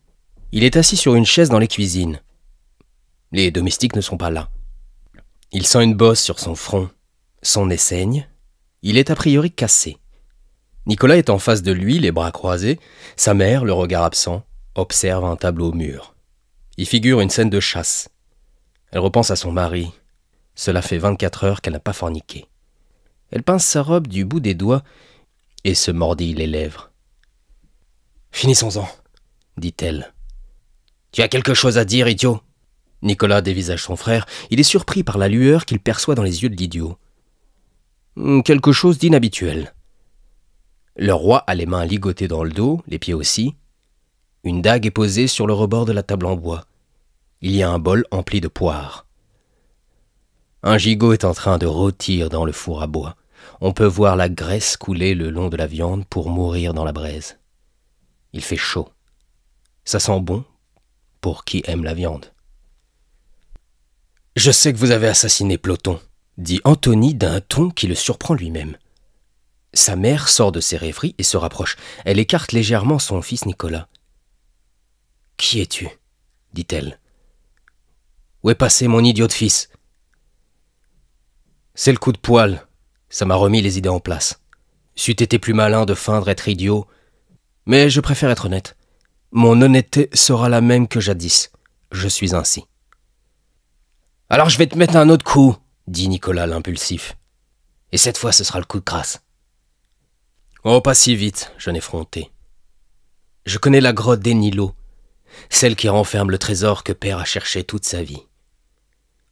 il est assis sur une chaise dans les cuisines. Les domestiques ne sont pas là. Il sent une bosse sur son front. Son nez saigne. Il est a priori cassé. Nicolas est en face de lui, les bras croisés. Sa mère, le regard absent, observe un tableau au mur. Y figure une scène de chasse. Elle repense à son mari. Cela fait 24 heures qu'elle n'a pas forniqué. Elle pince sa robe du bout des doigts et se mordille les lèvres. « Finissons-en, dit-elle. Tu as quelque chose à dire, idiot ?» Nicolas dévisage son frère. Il est surpris par la lueur qu'il perçoit dans les yeux de l'idiot. Quelque chose d'inhabituel. Le roi a les mains ligotées dans le dos, les pieds aussi. Une dague est posée sur le rebord de la table en bois. Il y a un bol empli de poires. Un gigot est en train de rôtir dans le four à bois. On peut voir la graisse couler le long de la viande pour mourir dans la braise. Il fait chaud. Ça sent bon pour qui aime la viande. « Je sais que vous avez assassiné Ploton », dit Antony d'un ton qui le surprend lui-même. Sa mère sort de ses rêveries et se rapproche. Elle écarte légèrement son fils Nicolas. « Qui es-tu » dit-elle. « Où est passé mon idiot de fils ?»« C'est le coup de poil. Ça m'a remis les idées en place. C'eût été plus malin de feindre être idiot, mais je préfère être honnête. Mon honnêteté sera la même que jadis. Je suis ainsi. »« Alors je vais te mettre un autre coup, » dit Nicolas l'impulsif. « Et cette fois ce sera le coup de grâce. »« Oh, pas si vite, jeune effronté. Je connais la grotte des Nilots, celle qui renferme le trésor que Père a cherché toute sa vie.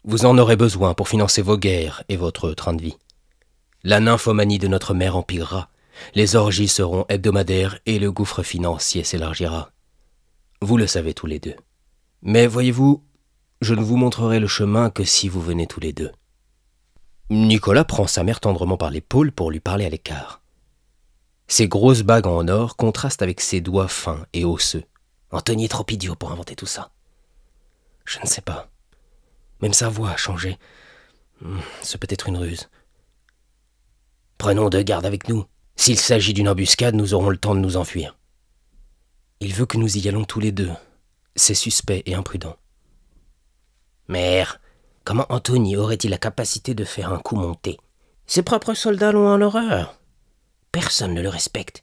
Vous en aurez besoin pour financer vos guerres et votre train de vie. La nymphomanie de notre mère empirera, les orgies seront hebdomadaires et le gouffre financier s'élargira. Vous le savez tous les deux. Mais voyez-vous, je ne vous montrerai le chemin que si vous venez tous les deux. » Nicolas prend sa mère tendrement par l'épaule pour lui parler à l'écart. Ses grosses bagues en or contrastent avec ses doigts fins et osseux. Antony est trop idiot pour inventer tout ça. Je ne sais pas. Même sa voix a changé. C'est peut-être une ruse. Prenons de garde avec nous. S'il s'agit d'une embuscade, nous aurons le temps de nous enfuir. Il veut que nous y allons tous les deux. C'est suspect et imprudent. Mère, comment Antony aurait-il la capacité de faire un coup monté? Ses propres soldats l'ont en horreur. Personne ne le respecte.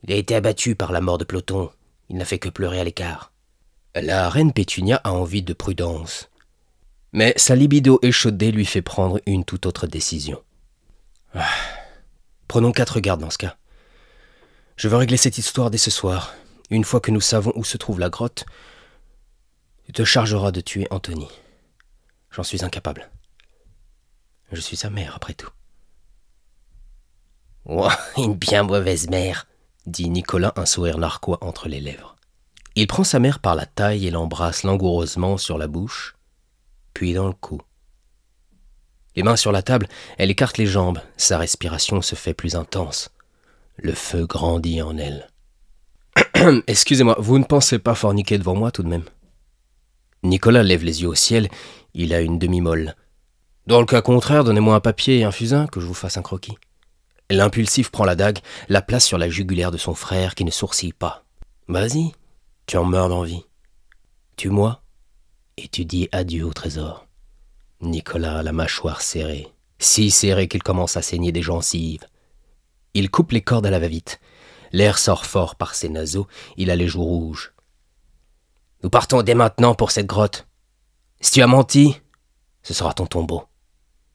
Il a été abattu par la mort de Ploton. Il n'a fait que pleurer à l'écart. La reine Pétunia a envie de prudence. Mais sa libido échaudée lui fait prendre une toute autre décision. Prenons 4 gardes dans ce cas. Je veux régler cette histoire dès ce soir. Une fois que nous savons où se trouve la grotte, tu te chargeras de tuer Antony. J'en suis incapable. Je suis sa mère, après tout. » « Oh, une bien mauvaise mère, » dit Nicolas, un sourire narquois entre les lèvres. Il prend sa mère par la taille et l'embrasse langoureusement sur la bouche, puis dans le cou. Les mains sur la table, elle écarte les jambes, sa respiration se fait plus intense. Le feu grandit en elle. « Excusez-moi, vous ne pensez pas forniquer devant moi tout de même ?» Nicolas lève les yeux au ciel, il a une demi-molle. « Dans le cas contraire, donnez-moi un papier et un fusain, que je vous fasse un croquis. » L'impulsif prend la dague, la place sur la jugulaire de son frère qui ne sourcille pas. « Vas-y, tu en meurs d'envie. Tue-moi et tu dis adieu au trésor. » Nicolas a la mâchoire serrée, si serrée qu'il commence à saigner des gencives. Il coupe les cordes à la va-vite. L'air sort fort par ses naseaux, il a les joues rouges. « Nous partons dès maintenant pour cette grotte. Si tu as menti, ce sera ton tombeau. »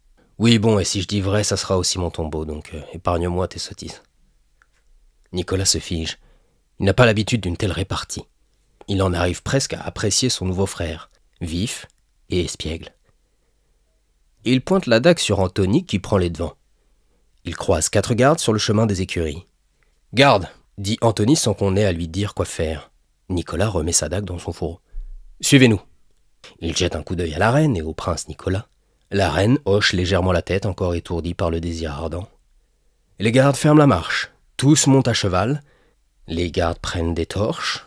« Oui, bon, et si je dis vrai, ça sera aussi mon tombeau, donc épargne-moi tes sottises. » Nicolas se fige. Il n'a pas l'habitude d'une telle répartie. Il en arrive presque à apprécier son nouveau frère, vif et espiègle. Il pointe la dague sur Anthony qui prend les devants. Il croise 4 gardes sur le chemin des écuries. « Garde !» dit Anthony sans qu'on ait à lui dire quoi faire. Nicolas remet sa dague dans son fourreau. « Suivez-nous !» Il jette un coup d'œil à la reine et au prince Nicolas. La reine hoche légèrement la tête, encore étourdie par le désir ardent. Les gardes ferment la marche. Tous montent à cheval. Les gardes prennent des torches.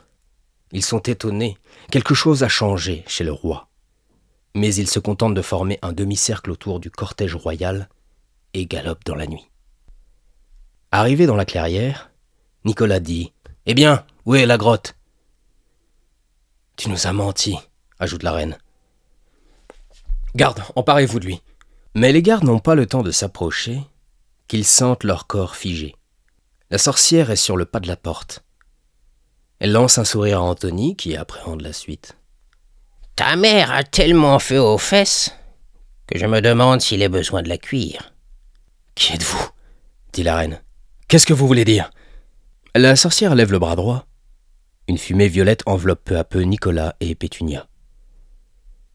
Ils sont étonnés. Quelque chose a changé chez le roi. Mais ils se contentent de former un demi-cercle autour du cortège royal et galopent dans la nuit. Arrivé dans la clairière, Nicolas dit « Eh bien, où est la grotte ?»« Tu nous as menti, » ajoute la reine. « Garde, emparez-vous de lui. » Mais les gardes n'ont pas le temps de s'approcher, qu'ils sentent leur corps figé. La sorcière est sur le pas de la porte. Elle lance un sourire à Anthony, qui appréhende la suite. « Ta mère a tellement feu aux fesses que je me demande s'il est besoin de la cuire. »« Qui êtes-vous » dit la reine. « Qu'est-ce que vous voulez dire ?» La sorcière lève le bras droit. Une fumée violette enveloppe peu à peu Nicolas et Pétunia.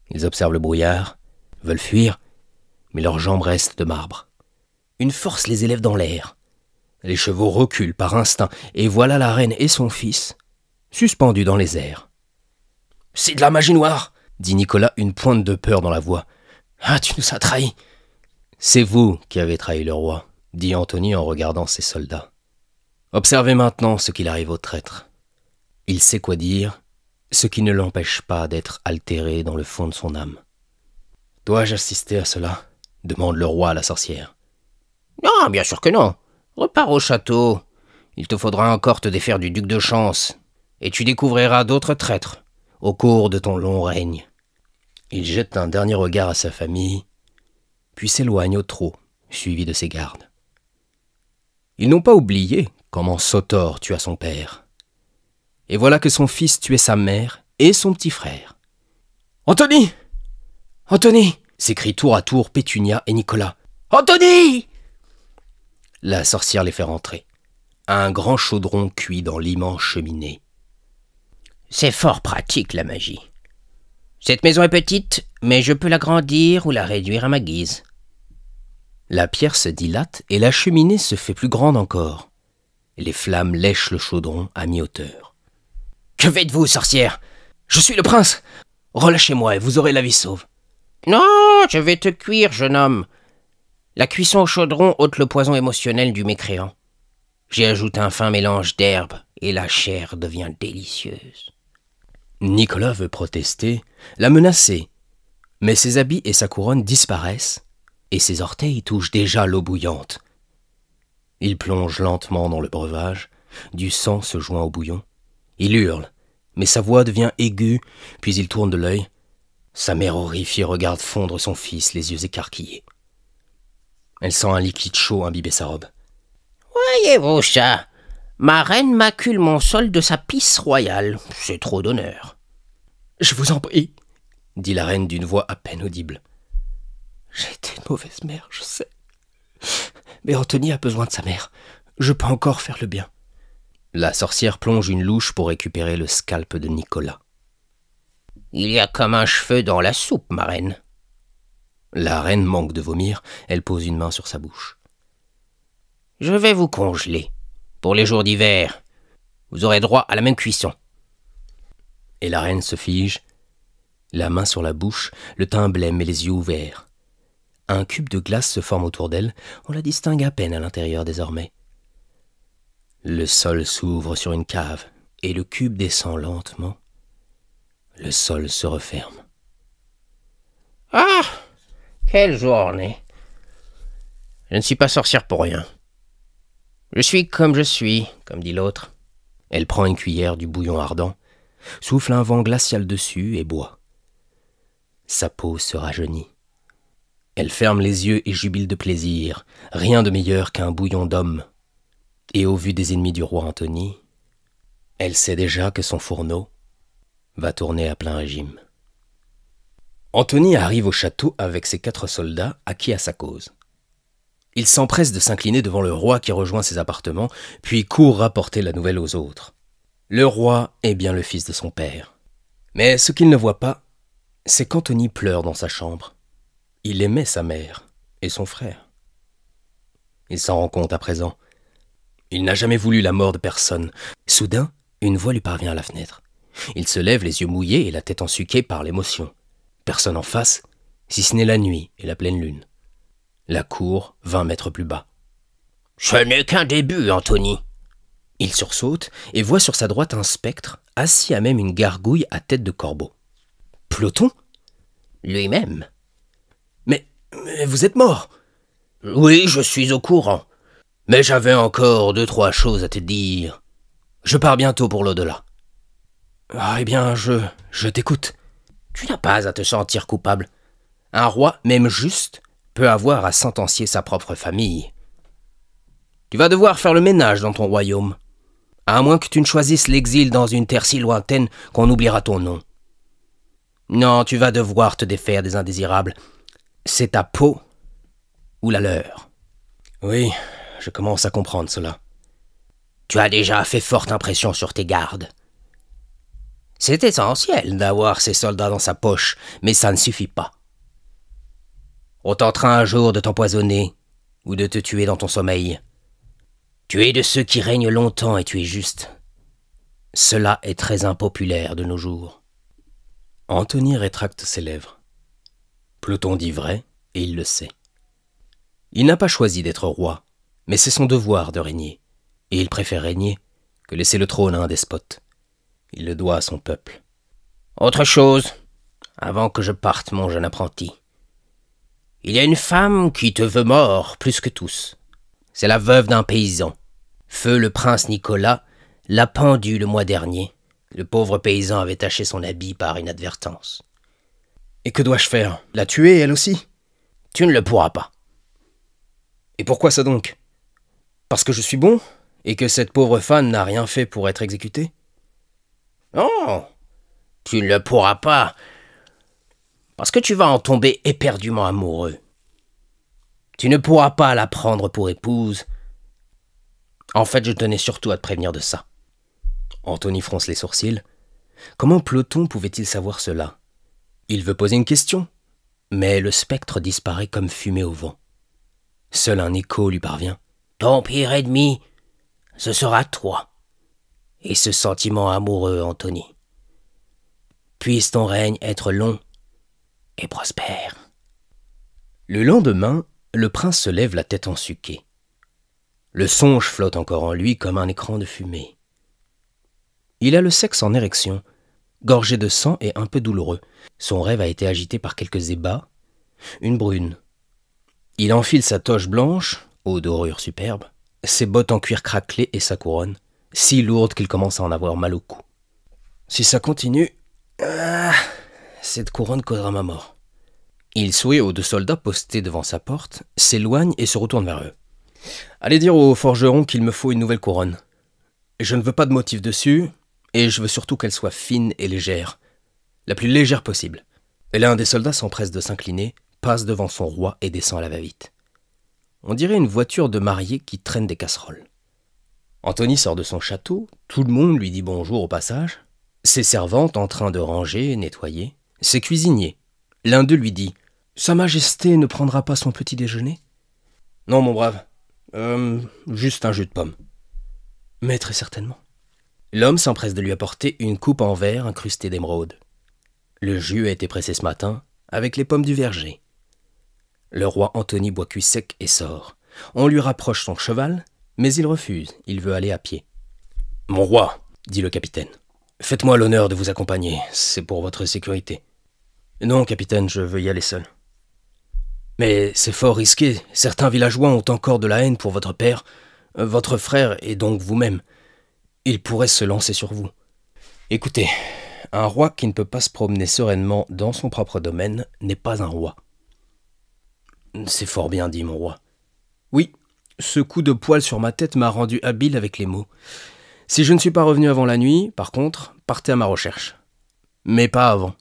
Ils observent le brouillard, veulent fuir, mais leurs jambes restent de marbre. Une force les élève dans l'air. Les chevaux reculent par instinct, et voilà la reine et son fils, suspendus dans les airs. « C'est de la magie noire !» dit Nicolas, une pointe de peur dans la voix. « Ah, tu nous as trahis !»« C'est vous qui avez trahi le roi !» dit Anthony en regardant ses soldats. « Observez maintenant ce qu'il arrive au traître. Il sait quoi dire, ce qui ne l'empêche pas d'être altéré dans le fond de son âme. » « Dois-je assister à cela ?» demande le roi à la sorcière. « Non, bien sûr que non. Repars au château. Il te faudra encore te défaire du duc de Chance, et tu découvriras d'autres traîtres au cours de ton long règne. » Il jette un dernier regard à sa famille, puis s'éloigne au trot, suivi de ses gardes. Ils n'ont pas oublié comment Sotor tua son père. Et voilà que son fils tuait sa mère et son petit frère. « Anthony ! Anthony !» s'écrient tour à tour Pétunia et Nicolas. « Anthony !» La sorcière les fait rentrer. Un grand chaudron cuit dans l'immense cheminée. « C'est fort pratique, la magie. Cette maison est petite, mais je peux l'agrandir ou la réduire à ma guise. » La pierre se dilate et la cheminée se fait plus grande encore. Les flammes lèchent le chaudron à mi-hauteur. « Que faites-vous, sorcière ? Je suis le prince. Relâchez-moi et vous aurez la vie sauve. »« Non, je vais te cuire, jeune homme. La cuisson au chaudron ôte le poison émotionnel du mécréant. J'y ajoute un fin mélange d'herbes et la chair devient délicieuse. » Nicolas veut protester, la menacer, mais ses habits et sa couronne disparaissent et ses orteils touchent déjà l'eau bouillante. Il plonge lentement dans le breuvage, du sang se joint au bouillon. Il hurle, mais sa voix devient aiguë, puis il tourne de l'œil. Sa mère horrifiée regarde fondre son fils, les yeux écarquillés. Elle sent un liquide chaud imbiber sa robe. « Voyez-vous ça ? Ma reine macule mon sol de sa pisse royale. C'est trop d'honneur. »« Je vous en prie, » dit la reine d'une voix à peine audible. « J'ai été une mauvaise mère, je sais. Mais Anthony a besoin de sa mère. Je peux encore faire le bien. » La sorcière plonge une louche pour récupérer le scalp de Nicolas. « Il y a comme un cheveu dans la soupe, ma reine. » La reine manque de vomir, elle pose une main sur sa bouche. « Je vais vous congeler. Pour les jours d'hiver, vous aurez droit à la même cuisson. » Et la reine se fige, la main sur la bouche, le teint blême et les yeux ouverts. Un cube de glace se forme autour d'elle, on la distingue à peine à l'intérieur désormais. Le sol s'ouvre sur une cave, et le cube descend lentement. Le sol se referme. « Ah, quelle journée! Je ne suis pas sorcière pour rien. Je suis, comme dit l'autre. » Elle prend une cuillère du bouillon ardent, souffle un vent glacial dessus et boit. Sa peau se rajeunit. Elle ferme les yeux et jubile de plaisir, rien de meilleur qu'un bouillon d'homme. Et au vu des ennemis du roi Antony, elle sait déjà que son fourneau va tourner à plein régime. Antony arrive au château avec ses 4 soldats acquis à sa cause. Il s'empresse de s'incliner devant le roi qui rejoint ses appartements, puis court rapporter la nouvelle aux autres. Le roi est bien le fils de son père. Mais ce qu'il ne voit pas, c'est qu'Antony pleure dans sa chambre. Il aimait sa mère et son frère. Il s'en rend compte à présent. Il n'a jamais voulu la mort de personne. Soudain, une voix lui parvient à la fenêtre. Il se lève les yeux mouillés et la tête ensuquée par l'émotion. Personne en face, si ce n'est la nuit et la pleine lune. La cour, 20 mètres plus bas. « Ce n'est qu'un début, Antony. » Il sursaute et voit sur sa droite un spectre, assis à même une gargouille à tête de corbeau. « Ploton ?» ?»« Lui-même. »« Mais vous êtes mort !»« Oui, je suis au courant. Mais j'avais encore 2-3 choses à te dire. Je pars bientôt pour l'au-delà. »« Ah, eh bien, je t'écoute. » »« Tu n'as pas à te sentir coupable. Un roi, même juste, peut avoir à sentencier sa propre famille. Tu vas devoir faire le ménage dans ton royaume, à moins que tu ne choisisses l'exil dans une terre si lointaine qu'on oubliera ton nom. Non, tu vas devoir te défaire des indésirables. C'est ta peau ou la leur. » »« Oui, je commence à comprendre cela. » »« Tu as déjà fait forte impression sur tes gardes. C'est essentiel d'avoir ces soldats dans sa poche, mais ça ne suffit pas. On tentera un jour de t'empoisonner ou de te tuer dans ton sommeil. Tu es de ceux qui règnent longtemps et tu es juste. Cela est très impopulaire de nos jours. » Antony rétracte ses lèvres. Ploton dit vrai, et il le sait. Il n'a pas choisi d'être roi, mais c'est son devoir de régner, et il préfère régner que laisser le trône à un despote. Il le doit à son peuple. « Autre chose, avant que je parte, mon jeune apprenti. Il y a une femme qui te veut mort plus que tous. C'est la veuve d'un paysan. Feu le prince Nicolas l'a pendue le mois dernier. Le pauvre paysan avait taché son habit par inadvertance. »« Et que dois-je faire? La tuer, elle aussi? » »« Tu ne le pourras pas. »« Et pourquoi ça donc? Parce que je suis bon, et que cette pauvre femme n'a rien fait pour être exécutée? » »« Non, tu ne le pourras pas, parce que tu vas en tomber éperdument amoureux. Tu ne pourras pas la prendre pour épouse. En fait, je tenais surtout à te prévenir de ça. » Antony fronce les sourcils. Comment Ploton pouvait-il savoir cela? Il veut poser une question, mais le spectre disparaît comme fumée au vent. Seul un écho lui parvient. « Ton pire ennemi, ce sera toi. Et ce sentiment amoureux, Antony. Puisse ton règne être long et prospère. » Le lendemain, le prince se lève la tête ensuquée. Le songe flotte encore en lui comme un écran de fumée. Il a le sexe en érection, gorgé de sang et un peu douloureux. Son rêve a été agité par quelques ébats, une brune. Il enfile sa toche blanche, aux dorures superbes, ses bottes en cuir craquelé et sa couronne, si lourde qu'il commence à en avoir mal au cou. Si ça continue, cette couronne causera ma mort. Il sourit aux 2 soldats postés devant sa porte, s'éloigne et se retourne vers eux. Allez dire au forgeron qu'il me faut une nouvelle couronne. Je ne veux pas de motif dessus, et je veux surtout qu'elle soit fine et légère, la plus légère possible. Et l'un des soldats s'empresse de s'incliner, passe devant son roi et descend à la va-vite. On dirait une voiture de mariée qui traîne des casseroles. Antony sort de son château, tout le monde lui dit bonjour au passage. Ses servantes en train de ranger et nettoyer. Ses cuisiniers. L'un d'eux lui dit « Sa Majesté ne prendra pas son petit déjeuner? Non, mon brave. Juste un jus de pomme. Mais très certainement. L'homme s'empresse de lui apporter une coupe en verre incrustée d'émeraude. Le jus a été pressé ce matin avec les pommes du verger. Le roi Antony boit cuit sec et sort. On lui rapproche son cheval, mais il refuse, il veut aller à pied. « Mon roi, dit le capitaine, faites-moi l'honneur de vous accompagner, c'est pour votre sécurité. »« Non, capitaine, je veux y aller seul. »« Mais c'est fort risqué, certains villageois ont encore de la haine pour votre père, votre frère et donc vous-même. Ils pourraient se lancer sur vous. Écoutez, un roi qui ne peut pas se promener sereinement dans son propre domaine n'est pas un roi. » « C'est fort bien dit, mon roi. Oui, ce coup de poil sur ma tête m'a rendu habile avec les mots. Si je ne suis pas revenu avant la nuit, par contre, partez à ma recherche. Mais pas avant. »«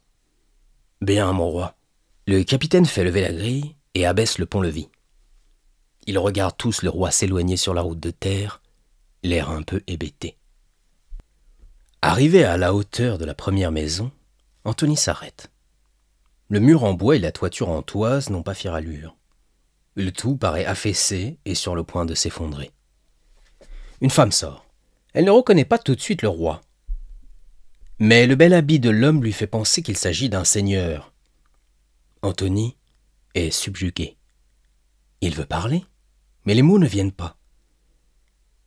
Bien, mon roi. » Le capitaine fait lever la grille et abaisse le pont-levis. Ils regardent tous le roi s'éloigner sur la route de terre, l'air un peu hébété. Arrivé à la hauteur de la première maison, Antony s'arrête. Le mur en bois et la toiture en toise n'ont pas fière allure. Le tout paraît affaissé et sur le point de s'effondrer. Une femme sort. Elle ne reconnaît pas tout de suite le roi. Mais le bel habit de l'homme lui fait penser qu'il s'agit d'un seigneur. Antony est subjugué. Il veut parler, mais les mots ne viennent pas.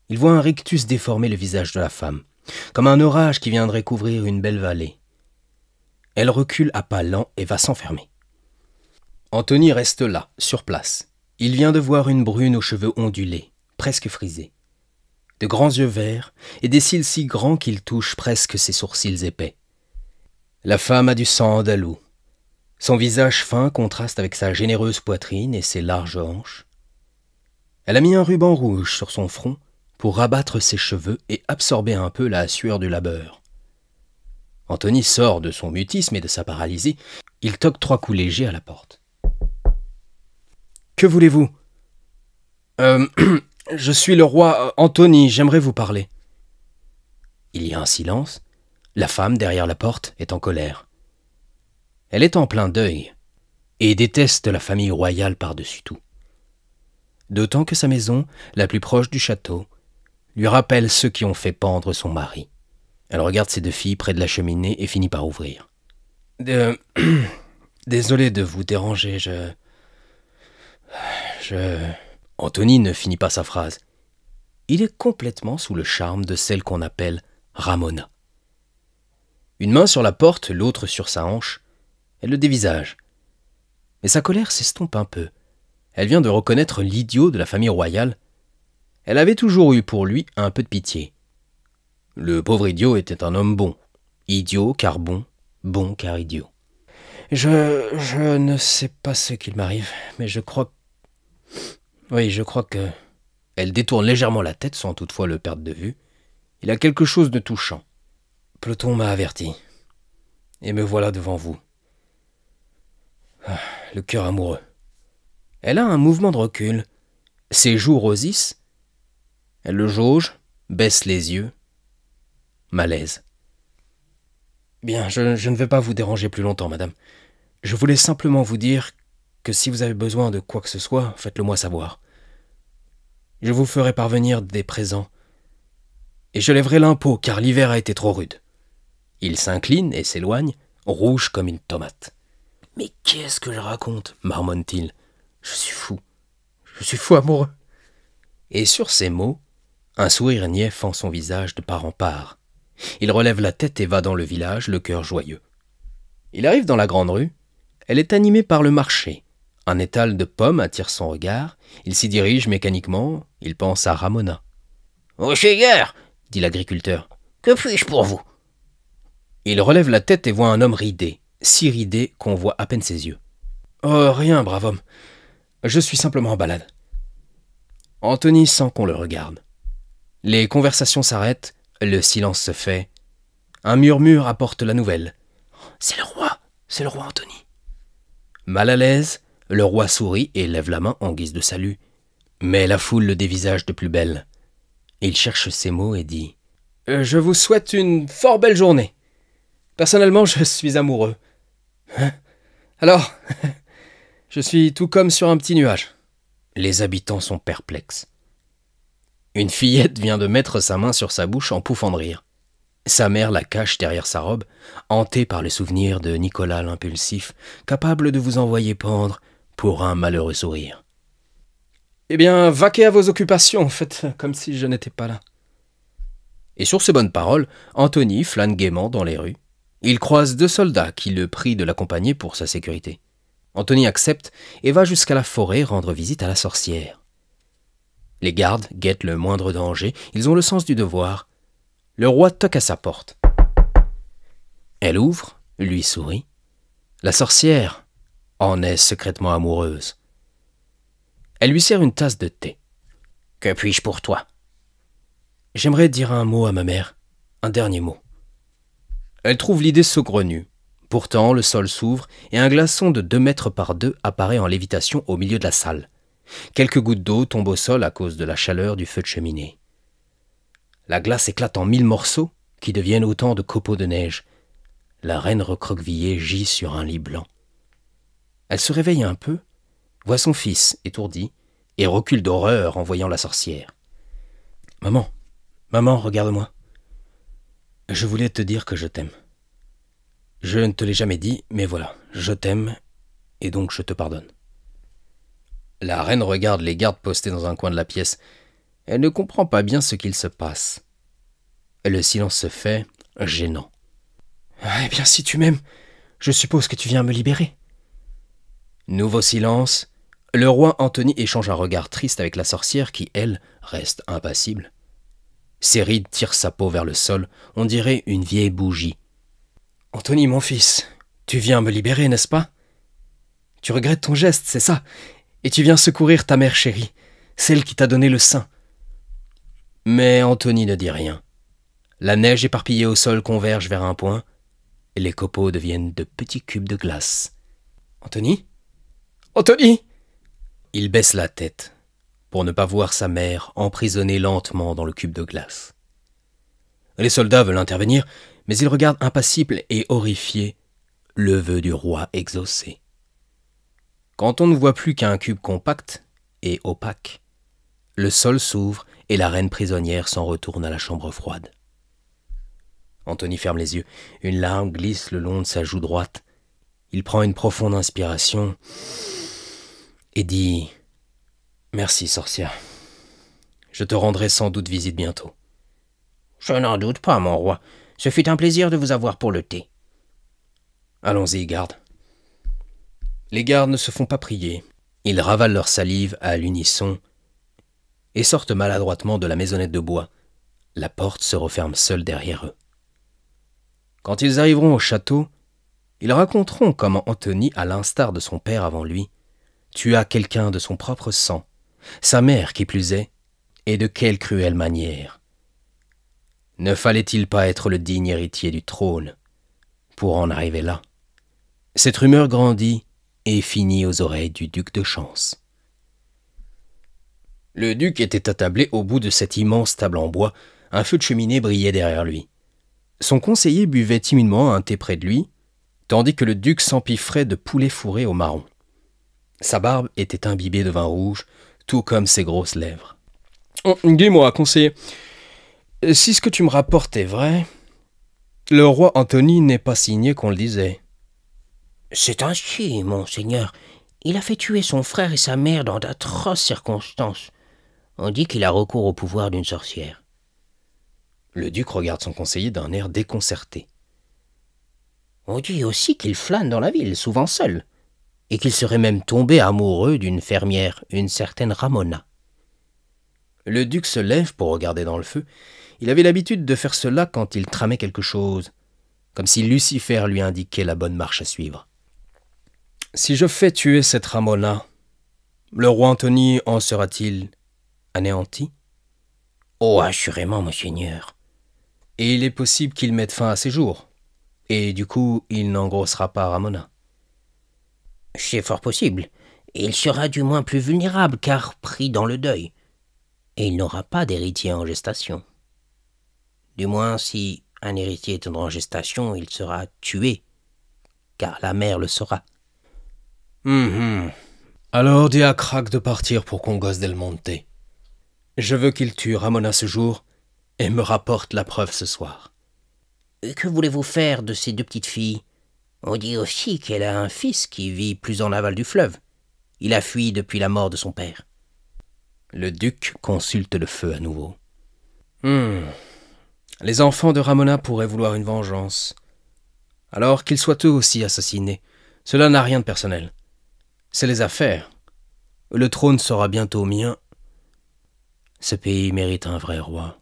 Il voit un rictus déformer le visage de la femme, comme un orage qui viendrait couvrir une belle vallée. Elle recule à pas lents et va s'enfermer. Antony reste là, sur place. Il vient de voir une brune aux cheveux ondulés, presque frisés, de grands yeux verts et des cils si grands qu'ils touchent presque ses sourcils épais. La femme a du sang andalou. Son visage fin contraste avec sa généreuse poitrine et ses larges hanches. Elle a mis un ruban rouge sur son front pour rabattre ses cheveux et absorber un peu la sueur du labeur. Antony sort de son mutisme et de sa paralysie. Il toque 3 coups légers à la porte. « Que voulez-vous ? » Je suis le roi Antony, j'aimerais vous parler. » Il y a un silence. La femme, derrière la porte, est en colère. Elle est en plein deuil et déteste la famille royale par-dessus tout. D'autant que sa maison, la plus proche du château, lui rappelle ceux qui ont fait pendre son mari. Elle regarde ses 2 filles près de la cheminée et finit par ouvrir. Désolé de vous déranger, Antony ne finit pas sa phrase. Il est complètement sous le charme de celle qu'on appelle Ramona. Une main sur la porte, l'autre sur sa hanche, elle le dévisage. Mais sa colère s'estompe un peu. Elle vient de reconnaître l'idiot de la famille royale. Elle avait toujours eu pour lui un peu de pitié. Le pauvre idiot était un homme bon. Idiot car bon, bon car idiot. Je ne sais pas ce qu'il m'arrive, mais je crois que... Elle détourne légèrement la tête sans toutefois le perdre de vue. Il a quelque chose de touchant. Ploton m'a averti. Et me voilà devant vous. Le cœur amoureux. Elle a un mouvement de recul. Ses joues rosissent. Elle le jauge, baisse les yeux. Malaise. Bien, je ne vais pas vous déranger plus longtemps, madame. Je voulais simplement vous dire que si vous avez besoin de quoi que ce soit, faites-le moi savoir. Je vous ferai parvenir des présents. Et je lèverai l'impôt, car l'hiver a été trop rude. Il s'incline et s'éloigne, rouge comme une tomate. « Mais qu'est-ce que je raconte ?» marmonne-t-il. « Je suis fou amoureux. » Et sur ces mots, un sourire niais fend son visage de part en part. Il relève la tête et va dans le village, le cœur joyeux. Il arrive dans la grande rue. Elle est animée par le marché. Un étal de pommes attire son regard. Il s'y dirige mécaniquement. Il pense à Ramona. « Au Seigneur !» dit l'agriculteur. « Que puis-je pour vous ?» Il relève la tête et voit un homme ridé, si ridé qu'on voit à peine ses yeux. « Oh, rien, brave homme. Je suis simplement en balade. » Antony sent qu'on le regarde. Les conversations s'arrêtent, le silence se fait. Un murmure apporte la nouvelle. « C'est le roi Antony. » Mal à l'aise, le roi sourit et lève la main en guise de salut. Mais la foule le dévisage de plus belle. Il cherche ses mots et dit « Je vous souhaite une fort belle journée. Personnellement, je suis amoureux. Hein? Alors, Je suis tout comme sur un petit nuage. Les habitants sont perplexes. Une fillette vient de mettre sa main sur sa bouche en pouffant de rire. Sa mère la cache derrière sa robe, hantée par le souvenir de Nicolas l'impulsif, capable de vous envoyer pendre pour un malheureux sourire. Eh bien, vaquez à vos occupations, faites comme si je n'étais pas là. Et sur ces bonnes paroles, Anthony flâne gaiement dans les rues. Il croise 2 soldats qui le prient de l'accompagner pour sa sécurité. Anthony accepte et va jusqu'à la forêt rendre visite à la sorcière. Les gardes guettent le moindre danger, ils ont le sens du devoir. Le roi toque à sa porte. Elle ouvre, lui sourit. La sorcière en est secrètement amoureuse. Elle lui sert une tasse de thé. « Que puis-je pour toi ?» « J'aimerais dire un mot à ma mère, un dernier mot. » Elle trouve l'idée saugrenue. Pourtant, le sol s'ouvre et un glaçon de 2 mètres par 2 apparaît en lévitation au milieu de la salle. Quelques gouttes d'eau tombent au sol à cause de la chaleur du feu de cheminée. La glace éclate en 1000 morceaux qui deviennent autant de copeaux de neige. La reine recroquevillée gît sur un lit blanc. Elle se réveille un peu, voit son fils étourdi et recule d'horreur en voyant la sorcière. « Maman, regarde-moi. Je voulais te dire que je t'aime. Je ne te l'ai jamais dit, mais voilà, je t'aime et donc je te pardonne. » La reine regarde les gardes postés dans un coin de la pièce. Elle ne comprend pas bien ce qu'il se passe. Le silence se fait, gênant. « Eh bien, si tu m'aimes, je suppose que tu viens me libérer. » Nouveau silence. Le roi Anthony échange un regard triste avec la sorcière qui, elle, reste impassible. Ses rides tirent sa peau vers le sol, on dirait une vieille bougie. « Anthony, mon fils, tu viens me libérer, n'est-ce pas? Tu regrettes ton geste, c'est ça? Et tu viens secourir ta mère chérie, celle qui t'a donné le sein. » Mais Anthony ne dit rien. La neige éparpillée au sol converge vers un point, et les copeaux deviennent de petits cubes de glace. « Anthony? Anthony !» Il baisse la tête pour ne pas voir sa mère emprisonnée lentement dans le cube de glace. Les soldats veulent intervenir, mais ils regardent impassibles et horrifiés le vœu du roi exaucé. Quand on ne voit plus qu'un cube compact et opaque, le sol s'ouvre et la reine prisonnière s'en retourne à la chambre froide. Anthony ferme les yeux, une larme glisse le long de sa joue droite. Il prend une profonde inspiration et dit « Merci, sorcière. Je te rendrai sans doute visite bientôt. » « Je n'en doute pas, mon roi. Ce fut un plaisir de vous avoir pour le thé. » « Allons-y, garde. » Les gardes ne se font pas prier. Ils ravalent leur salive à l'unisson et sortent maladroitement de la maisonnette de bois. La porte se referme seule derrière eux. Quand ils arriveront au château, ils raconteront comment Anthony, à l'instar de son père avant lui, tua quelqu'un de son propre sang, sa mère qui plus est, et de quelle cruelle manière. Ne fallait-il pas être le digne héritier du trône pour en arriver là? Cette rumeur grandit et finit aux oreilles du duc de Chance. Le duc était attablé au bout de cette immense table en bois, un feu de cheminée brillait derrière lui. Son conseiller buvait timidement un thé près de lui, tandis que le duc s'empiffrait de poulet fourré au marron. Sa barbe était imbibée de vin rouge, tout comme ses grosses lèvres. « Dis-moi, conseiller, si ce que tu me rapportes est vrai, le roi Anthony n'est pas signé qu'on le disait. » « C'est ainsi, monseigneur. Il a fait tuer son frère et sa mère dans d'atroces circonstances. On dit qu'il a recours au pouvoir d'une sorcière. » Le duc regarde son conseiller d'un air déconcerté. « On dit aussi qu'il flâne dans la ville, souvent seul, et qu'il serait même tombé amoureux d'une fermière, une certaine Ramona. » Le duc se lève pour regarder dans le feu. Il avait l'habitude de faire cela quand il tramait quelque chose, comme si Lucifer lui indiquait la bonne marche à suivre. « Si je fais tuer cette Ramona, le roi Anthony en sera-t-il anéanti? » ?»« Oh, assurément, monseigneur. » »« Et il est possible qu'il mette fin à ses jours, et du coup, il n'engrossera pas Ramona. » »« C'est fort possible. Il sera du moins plus vulnérable, car pris dans le deuil. Et il n'aura pas d'héritier en gestation. Du moins, si un héritier est en gestation, il sera tué, car la mère le saura. » Alors dis à Crac de partir pour Congos del Monte. Je veux qu'il tue Ramona ce jour et me rapporte la preuve ce soir. Que voulez-vous faire de ces deux petites filles? On dit aussi qu'elle a un fils qui vit plus en aval du fleuve. Il a fui depuis la mort de son père. Le duc consulte le feu à nouveau. Les enfants de Ramona pourraient vouloir une vengeance. Alors qu'ils soient eux aussi assassinés. Cela n'a rien de personnel. C'est les affaires. Le trône sera bientôt mien. Ce pays mérite un vrai roi.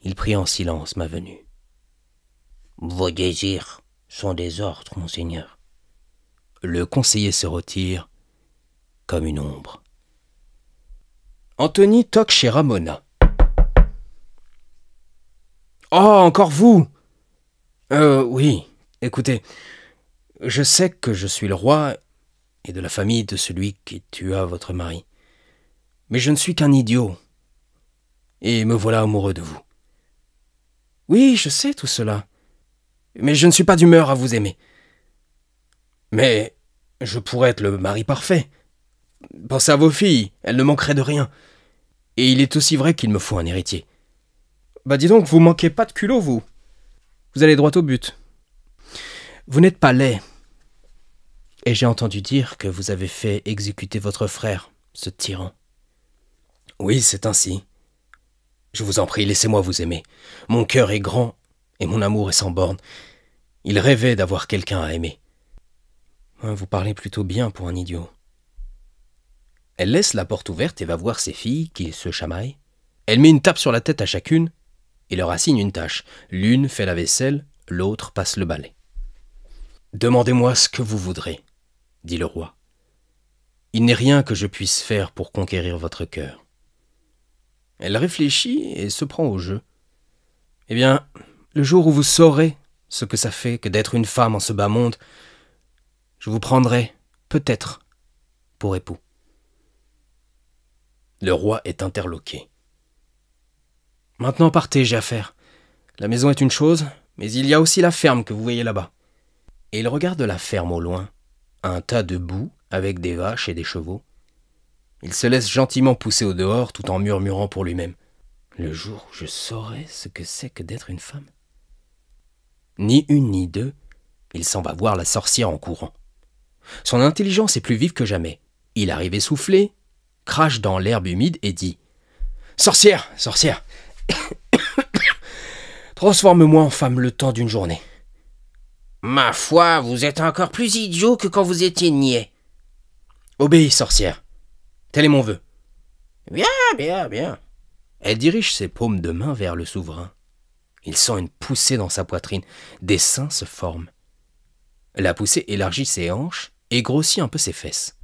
Il prit en silence ma venue. Vos désirs sont des ordres, monseigneur. Le conseiller se retire comme une ombre. Antony toque chez Ramona. Oh, encore vous? Oui, écoutez, je sais que je suis le roi et de la famille de celui qui tua votre mari. Mais je ne suis qu'un idiot. Et me voilà amoureux de vous. Oui, je sais tout cela. Mais je ne suis pas d'humeur à vous aimer. Mais je pourrais être le mari parfait. Pensez à vos filles, elles ne manqueraient de rien. Et il est aussi vrai qu'il me faut un héritier. Bah dis donc, vous manquez pas de culot, vous. Vous allez droit au but. Vous n'êtes pas laid. Et j'ai entendu dire que vous avez fait exécuter votre frère, ce tyran. Oui, c'est ainsi. Je vous en prie, laissez-moi vous aimer. Mon cœur est grand et mon amour est sans borne. Il rêvait d'avoir quelqu'un à aimer. Vous parlez plutôt bien pour un idiot. Elle laisse la porte ouverte et va voir ses filles qui se chamaillent. Elle met une tape sur la tête à chacune et leur assigne une tâche. L'une fait la vaisselle, l'autre passe le balai. « Demandez-moi ce que vous voudrez, » dit le roi. « Il n'est rien que je puisse faire pour conquérir votre cœur. » Elle réfléchit et se prend au jeu. « Eh bien, le jour où vous saurez ce que ça fait que d'être une femme en ce bas monde, je vous prendrai, peut-être, pour époux. » Le roi est interloqué. « Maintenant partez, j'ai affaire. La maison est une chose, mais il y a aussi la ferme que vous voyez là-bas. » Et il regarde la ferme au loin, un tas de boue avec des vaches et des chevaux. Il se laisse gentiment pousser au dehors tout en murmurant pour lui-même. « Le jour où je saurai ce que c'est que d'être une femme. » Ni une ni deux, il s'en va voir la sorcière en courant. Son intelligence est plus vive que jamais. Il arrive essoufflé, crache dans l'herbe humide et dit « Sorcière, sorcière, transforme-moi en femme le temps d'une journée. » Ma foi, vous êtes encore plus idiot que quand vous étiez niais. Obéis, sorcière. Tel est mon vœu. Bien, bien, bien. Elle dirige ses paumes de main vers le souverain. Il sent une poussée dans sa poitrine. Des seins se forment. La poussée élargit ses hanches et grossit un peu ses fesses.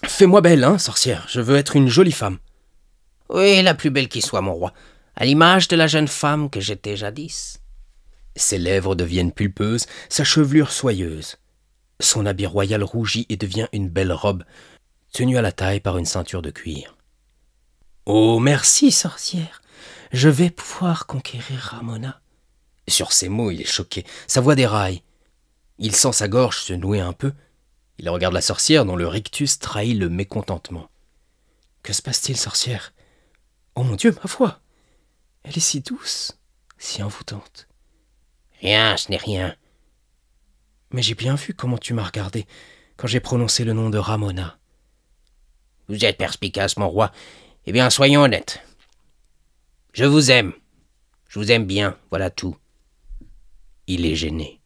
Fais-moi belle, hein, sorcière. Je veux être une jolie femme. Oui, la plus belle qui soit, mon roi. À l'image de la jeune femme que j'étais jadis. Ses lèvres deviennent pulpeuses, sa chevelure soyeuse. Son habit royal rougit et devient une belle robe, tenue à la taille par une ceinture de cuir. « Oh, merci, sorcière. Je vais pouvoir conquérir Ramona. » Sur ces mots, il est choqué. Sa voix déraille. Il sent sa gorge se nouer un peu. Il regarde la sorcière dont le rictus trahit le mécontentement. « Que se passe-t-il, sorcière? Oh mon Dieu, ma foi! Elle est si douce, si envoûtante. » Rien, ce n'est rien. Mais j'ai bien vu comment tu m'as regardé quand j'ai prononcé le nom de Ramona. Vous êtes perspicace, mon roi. Eh bien, soyons honnêtes. Je vous aime. Je vous aime bien, voilà tout. Il est gêné.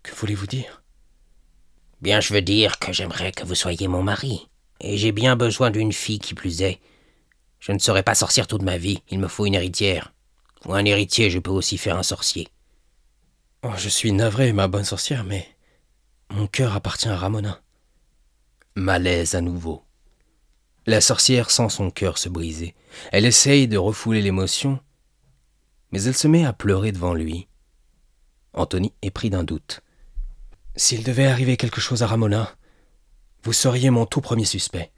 Que voulez-vous dire? Bien, je veux dire que j'aimerais que vous soyez mon mari. Et j'ai bien besoin d'une fille qui plus est. Je ne serai pas sorcière toute ma vie. Il me faut une héritière. Ou un héritier, je peux aussi faire un sorcier. Oh, je suis navré, ma bonne sorcière, mais mon cœur appartient à Ramona. Malaise à nouveau. La sorcière sent son cœur se briser. Elle essaye de refouler l'émotion, mais elle se met à pleurer devant lui. Antony est pris d'un doute. S'il devait arriver quelque chose à Ramona, vous seriez mon tout premier suspect.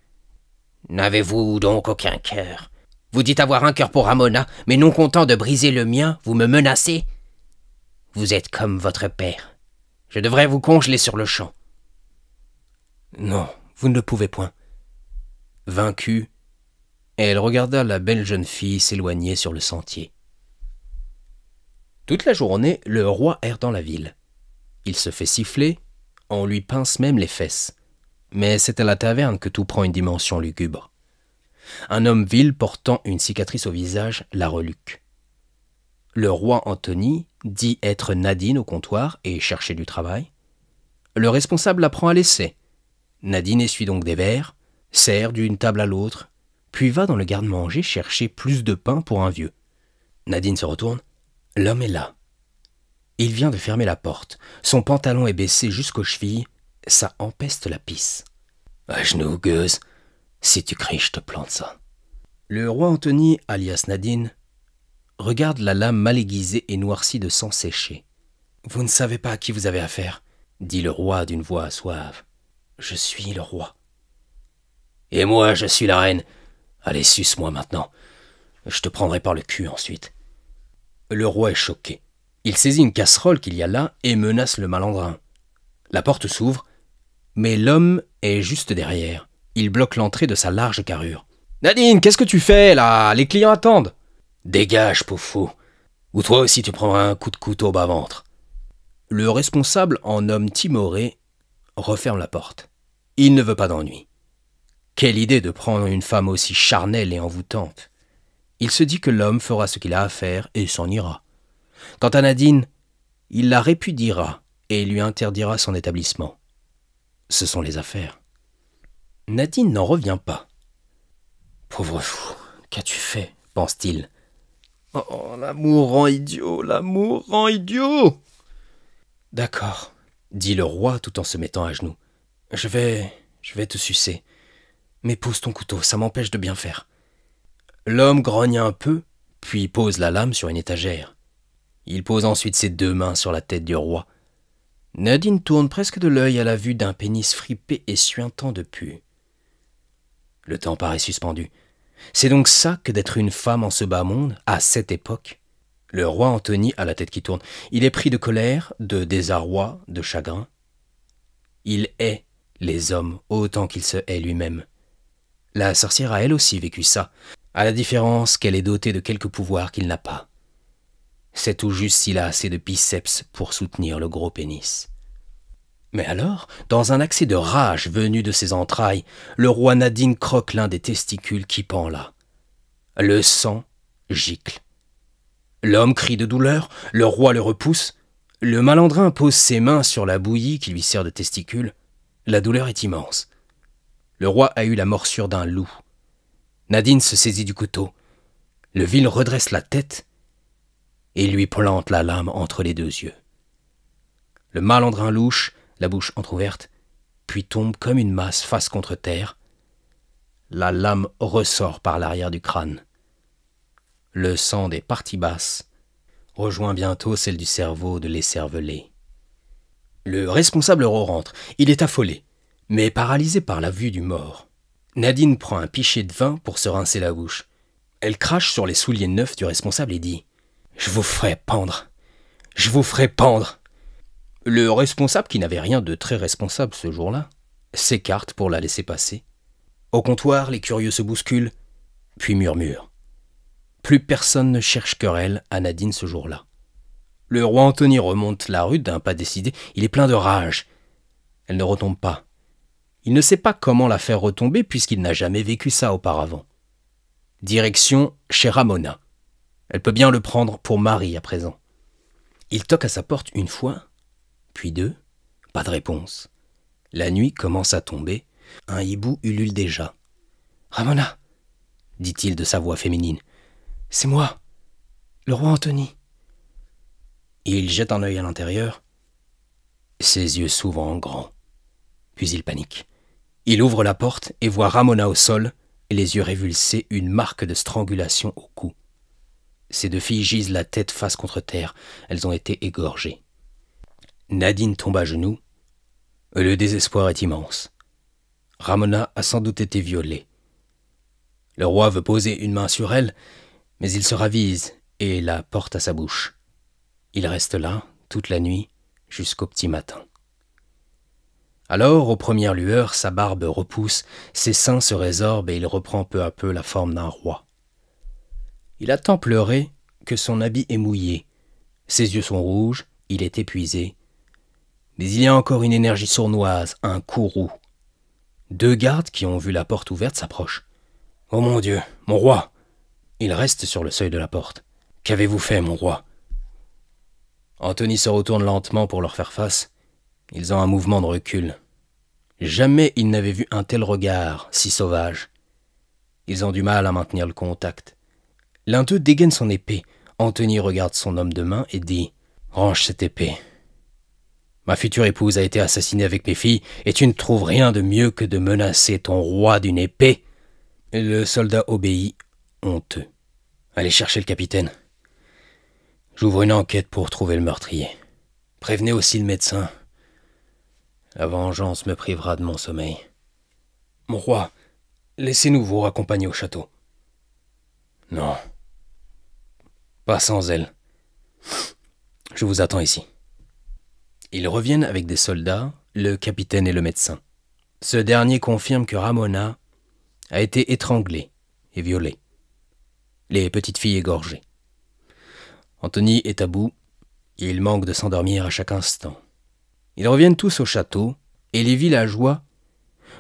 N'avez-vous donc aucun cœur? Vous dites avoir un cœur pour Ramona, mais non content de briser le mien, vous me menacez? Vous êtes comme votre père. Je devrais vous congeler sur le champ. » « Non, vous ne le pouvez point. » Vaincue, elle regarda la belle jeune fille s'éloigner sur le sentier. Toute la journée, le roi erre dans la ville. Il se fait siffler, on lui pince même les fesses. Mais c'est à la taverne que tout prend une dimension lugubre. Un homme vil portant une cicatrice au visage la reluque. Le roi Antony dit être Nadine au comptoir et chercher du travail. Le responsable la prend à l'essai. Nadine essuie donc des verres, sert d'une table à l'autre, puis va dans le garde-manger chercher plus de pain pour un vieux. Nadine se retourne. L'homme est là. Il vient de fermer la porte. Son pantalon est baissé jusqu'aux chevilles. Ça empeste la pisse. « À genoux, gueuse. Si tu cries, je te plante ça. » Le roi Antony, alias Nadine, regarde la lame mal aiguisée et noircie de sang séché. « Vous ne savez pas à qui vous avez affaire, » dit le roi d'une voix suave. « Je suis le roi. »« Et moi, je suis la reine. Allez, suce-moi maintenant. Je te prendrai par le cul ensuite. » Le roi est choqué. Il saisit une casserole qu'il y a là et menace le malandrin. La porte s'ouvre, mais l'homme est juste derrière. Il bloque l'entrée de sa large carrure. « Nadine, qu'est-ce que tu fais là? Les clients attendent. »« Dégage, pauvre fou, ou toi aussi tu prendras un coup de couteau au bas-ventre. » Le responsable, en homme timoré, referme la porte. Il ne veut pas d'ennui. Quelle idée de prendre une femme aussi charnelle et envoûtante. Il se dit que l'homme fera ce qu'il a à faire et s'en ira. Quant à Nadine, il la répudiera et lui interdira son établissement. Ce sont les affaires. Nadine n'en revient pas. « Pauvre fou, qu'as-tu fait ?» pense-t-il. « Oh, l'amour rend idiot, l'amour rend idiot !»« D'accord, » dit le roi tout en se mettant à genoux. « Je vais te sucer. Mais pose ton couteau, ça m'empêche de bien faire. » L'homme grogne un peu, puis pose la lame sur une étagère. Il pose ensuite ses deux mains sur la tête du roi. Nadine tourne presque de l'œil à la vue d'un pénis fripé et suintant de pu. Le temps paraît suspendu. C'est donc ça que d'être une femme en ce bas monde, à cette époque. Le roi Antony a la tête qui tourne. Il est pris de colère, de désarroi, de chagrin. Il hait les hommes autant qu'il se hait lui-même. La sorcière a elle aussi vécu ça, à la différence qu'elle est dotée de quelques pouvoirs qu'il n'a pas. C'est tout juste s'il a assez de biceps pour soutenir le gros pénis. Mais alors, dans un accès de rage venu de ses entrailles, le roi Nadine croque l'un des testicules qui pend là. Le sang gicle. L'homme crie de douleur, le roi le repousse. Le malandrin pose ses mains sur la bouillie qui lui sert de testicule. La douleur est immense. Le roi a eu la morsure d'un loup. Nadine se saisit du couteau. Le vil redresse la tête et lui plante la lame entre les deux yeux. Le malandrin louche, la bouche entr'ouverte, puis tombe comme une masse face contre terre. La lame ressort par l'arrière du crâne. Le sang des parties basses rejoint bientôt celle du cerveau de l'écervelé. Le responsable rentre. Il est affolé, mais paralysé par la vue du mort. Nadine prend un pichet de vin pour se rincer la bouche. Elle crache sur les souliers neufs du responsable et dit « Je vous ferai pendre. Je vous ferai pendre. » Le responsable, qui n'avait rien de très responsable ce jour-là, s'écarte pour la laisser passer. Au comptoir, les curieux se bousculent, puis murmurent. Plus personne ne cherche querelle à Nadine ce jour-là. Le roi Antony remonte la rue d'un pas décidé. Il est plein de rage. Elle ne retombe pas. Il ne sait pas comment la faire retomber puisqu'il n'a jamais vécu ça auparavant. Direction chez Ramona. Elle peut bien le prendre pour mari à présent. Il toque à sa porte une fois, puis deux. Pas de réponse. La nuit commence à tomber. Un hibou ulule déjà. « Ramona !» dit-il de sa voix féminine. « C'est moi, le roi Antony. » Il jette un œil à l'intérieur. Ses yeux s'ouvrent en grand. Puis il panique. Il ouvre la porte et voit Ramona au sol, et les yeux révulsés, une marque de strangulation au cou. Ces deux filles gisent la tête face contre terre. Elles ont été égorgées. Nadine tombe à genoux. Le désespoir est immense. Ramona a sans doute été violée. Le roi veut poser une main sur elle, mais il se ravise et la porte à sa bouche. Il reste là, toute la nuit, jusqu'au petit matin. Alors, aux premières lueurs, sa barbe repousse, ses seins se résorbent et il reprend peu à peu la forme d'un roi. Il a tant pleuré que son habit est mouillé, ses yeux sont rouges, il est épuisé. Mais il y a encore une énergie sournoise, un courroux. 2 gardes qui ont vu la porte ouverte s'approchent. « Oh mon Dieu, mon roi !» Il reste sur le seuil de la porte. « Qu'avez-vous fait, mon roi ?» Anthony se retourne lentement pour leur faire face. Ils ont un mouvement de recul. Jamais ils n'avaient vu un tel regard, si sauvage. Ils ont du mal à maintenir le contact. L'un d'eux dégaine son épée. Anthony regarde son homme de main et dit « Range cette épée. Ma future épouse a été assassinée avec mes filles, et tu ne trouves rien de mieux que de menacer ton roi d'une épée ?» Le soldat obéit, honteux. « Allez chercher le capitaine. J'ouvre une enquête pour trouver le meurtrier. Prévenez aussi le médecin. La vengeance me privera de mon sommeil. Mon roi, laissez-nous vous raccompagner au château. » « Non. Pas sans elle. Je vous attends ici. » Ils reviennent avec des soldats, le capitaine et le médecin. Ce dernier confirme que Ramona a été étranglée et violée. Les petites filles égorgées. Anthony est à bout et il manque de s'endormir à chaque instant. Ils reviennent tous au château et les villageois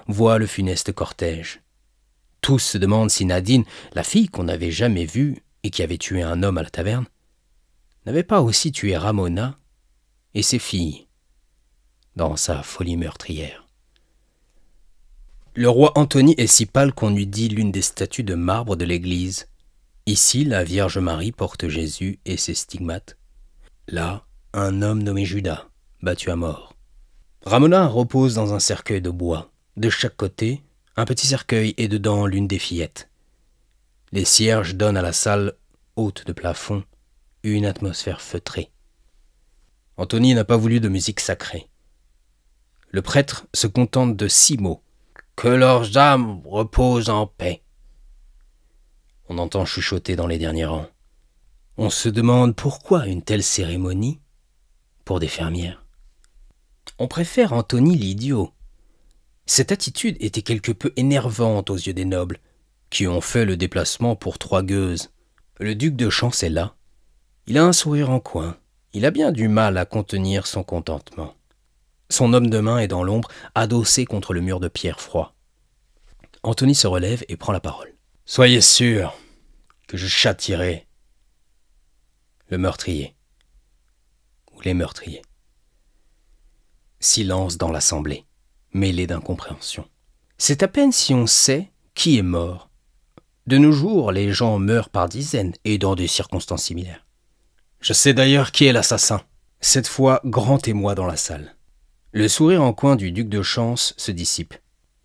voient le funeste cortège. Tous se demandent si Nadine, la fille qu'on n'avait jamais vue et qui avait tué un homme à la taverne, n'avait pas aussi tué Ramona et ses filles dans sa folie meurtrière. Le roi Anthony est si pâle qu'on eût dit l'une des statues de marbre de l'église. Ici, la Vierge Marie porte Jésus et ses stigmates. Là, un homme nommé Judas, battu à mort. Ramona repose dans un cercueil de bois. De chaque côté, un petit cercueil et dedans l'une des fillettes. Les cierges donnent à la salle, haute de plafond, une atmosphère feutrée. Anthony n'a pas voulu de musique sacrée. Le prêtre se contente de 6 mots. « Que leurs âmes reposent en paix ». On entend chuchoter dans les derniers rangs. On se demande pourquoi une telle cérémonie pour des fermières. On préfère Anthony l'idiot. Cette attitude était quelque peu énervante aux yeux des nobles, qui ont fait le déplacement pour 3 gueuses. Le duc de Chance est là. Il a un sourire en coin. Il a bien du mal à contenir son contentement. Son homme de main est dans l'ombre, adossé contre le mur de pierre froid. Anthony se relève et prend la parole. « Soyez sûr que je châtierai le meurtrier ou les meurtriers. » Silence dans l'assemblée, mêlé d'incompréhension. C'est à peine si on sait qui est mort. De nos jours, les gens meurent par dizaines et dans des circonstances similaires. Je sais d'ailleurs qui est l'assassin. Cette fois, grand émoi dans la salle. Le sourire en coin du duc de Chance se dissipe.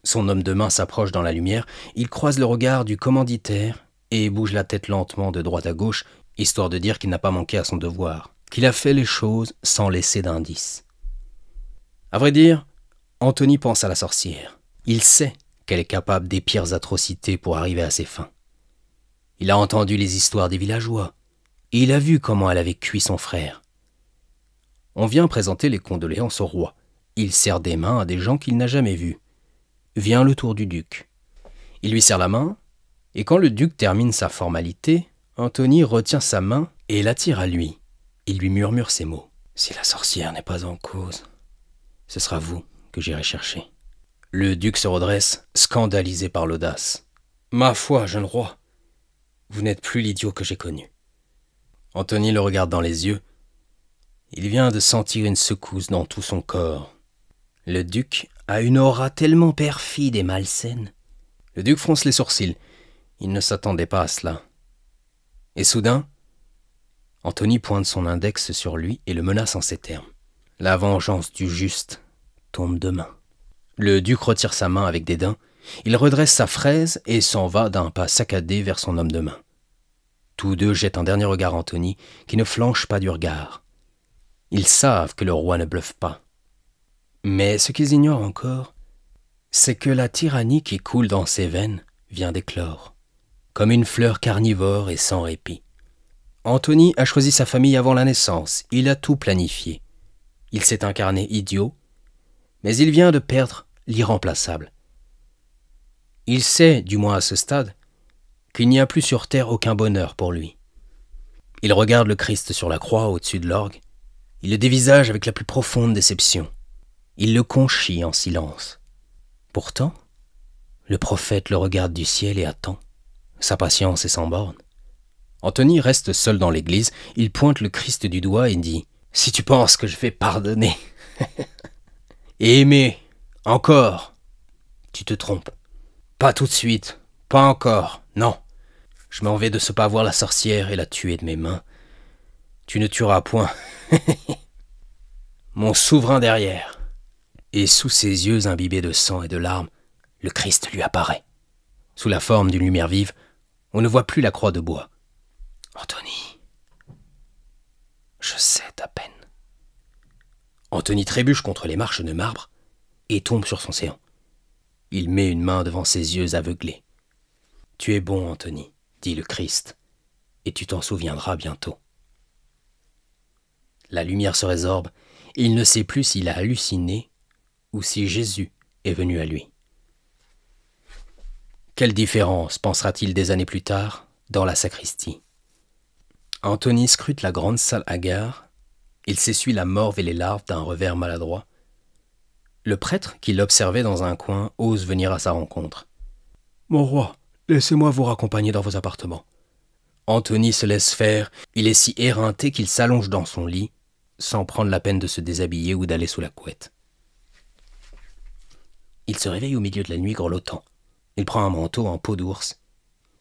Son homme de main s'approche dans la lumière, il croise le regard du commanditaire et bouge la tête lentement de droite à gauche, histoire de dire qu'il n'a pas manqué à son devoir, qu'il a fait les choses sans laisser d'indice. À vrai dire, Anthony pense à la sorcière. Il sait qu'elle est capable des pires atrocités pour arriver à ses fins. Il a entendu les histoires des villageois, et il a vu comment elle avait cuit son frère. On vient présenter les condoléances au roi. Il serre des mains à des gens qu'il n'a jamais vus. Vient le tour du duc. Il lui serre la main, et quand le duc termine sa formalité, Anthony retient sa main et l'attire à lui. Il lui murmure ces mots. « Si la sorcière n'est pas en cause, ce sera vous que j'irai chercher. » Le duc se redresse, scandalisé par l'audace. « Ma foi, jeune roi, vous n'êtes plus l'idiot que j'ai connu. » Anthony le regarde dans les yeux. Il vient de sentir une secousse dans tout son corps. Le duc a une aura tellement perfide et malsaine. Le duc fronce les sourcils. Il ne s'attendait pas à cela. Et soudain, Anthony pointe son index sur lui et le menace en ces termes. « La vengeance du juste tombe demain. » Le duc retire sa main avec dédain. Il redresse sa fraise et s'en va d'un pas saccadé vers son homme de main. Tous deux jettent un dernier regard à Anthony, qui ne flanche pas du regard. Ils savent que le roi ne bluffe pas. Mais ce qu'ils ignorent encore, c'est que la tyrannie qui coule dans ses veines vient d'éclore, comme une fleur carnivore et sans répit. Anthony a choisi sa famille avant la naissance, il a tout planifié. Il s'est incarné idiot, mais il vient de perdre l'irremplaçable. Il sait, du moins à ce stade, qu'il n'y a plus sur terre aucun bonheur pour lui. Il regarde le Christ sur la croix au-dessus de l'orgue. Il le dévisage avec la plus profonde déception. Il le conchit en silence. Pourtant, le prophète le regarde du ciel et attend. Sa patience est sans borne. Anthony reste seul dans l'église. Il pointe le Christ du doigt et dit « Si tu penses que je vais pardonner et aimer encore, tu te trompes. Pas tout de suite, pas encore, non. Je m'en vais de ce pas voir la sorcière et la tuer de mes mains. Tu ne tueras point. Mon souverain derrière. » Et sous ses yeux imbibés de sang et de larmes, le Christ lui apparaît. Sous la forme d'une lumière vive, on ne voit plus la croix de bois. « Anthony, je sais ta peine. » Anthony trébuche contre les marches de marbre et tombe sur son séant. Il met une main devant ses yeux aveuglés. « Tu es bon, Anthony, dit le Christ, et tu t'en souviendras bientôt. » La lumière se résorbe et il ne sait plus s'il a halluciné ou si Jésus est venu à lui. Quelle différence, pensera-t-il des années plus tard, dans la sacristie. Anthony scrute la grande salle hagard. Il s'essuie la morve et les larves d'un revers maladroit. Le prêtre, qui l'observait dans un coin, ose venir à sa rencontre. « Mon roi, laissez-moi vous raccompagner dans vos appartements. » Anthony se laisse faire. Il est si éreinté qu'il s'allonge dans son lit, sans prendre la peine de se déshabiller ou d'aller sous la couette. Il se réveille au milieu de la nuit grelottant. Il prend un manteau en peau d'ours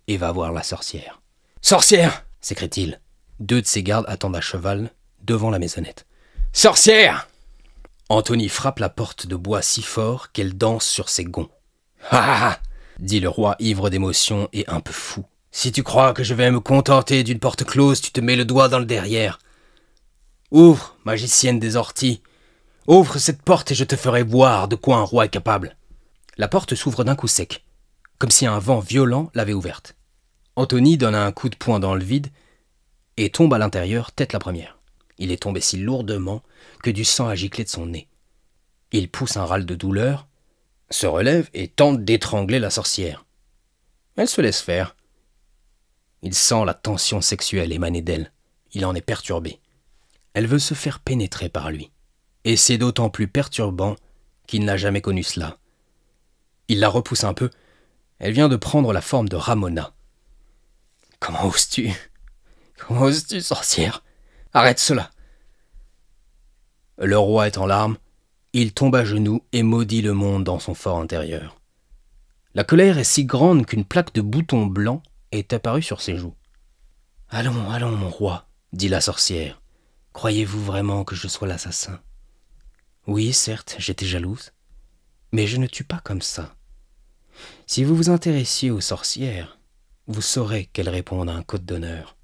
et va voir la sorcière. « Sorcière !» s'écrie-t-il. 2 de ses gardes attendent à cheval devant la maisonnette. « Sorcière !» Anthony frappe la porte de bois si fort qu'elle danse sur ses gonds. « Ah !» dit le roi ivre d'émotion et un peu fou. « Si tu crois que je vais me contenter d'une porte close, tu te mets le doigt dans le derrière. Ouvre, magicienne des orties. Ouvre cette porte et je te ferai voir de quoi un roi est capable. » La porte s'ouvre d'un coup sec, comme si un vent violent l'avait ouverte. Anthony donne un coup de poing dans le vide et tombe à l'intérieur tête la première. Il est tombé si lourdement que du sang a giclé de son nez. Il pousse un râle de douleur, se relève et tente d'étrangler la sorcière. Elle se laisse faire. Il sent la tension sexuelle émaner d'elle. Il en est perturbé. Elle veut se faire pénétrer par lui. Et c'est d'autant plus perturbant qu'il n'a jamais connu cela. Il la repousse un peu. Elle vient de prendre la forme de Ramona. « Comment oses-tu ? Comment oses-tu, sorcière ? Arrête cela !» Le roi est en larmes. Il tombe à genoux et maudit le monde dans son fort intérieur. La colère est si grande qu'une plaque de boutons blancs est apparue sur ses joues. « Allons, allons, mon roi, dit la sorcière. Croyez-vous vraiment que je sois l'assassin ? Oui, certes, j'étais jalouse, mais je ne tue pas comme ça. Si vous vous intéressiez aux sorcières, vous saurez qu'elles répondent à un code d'honneur.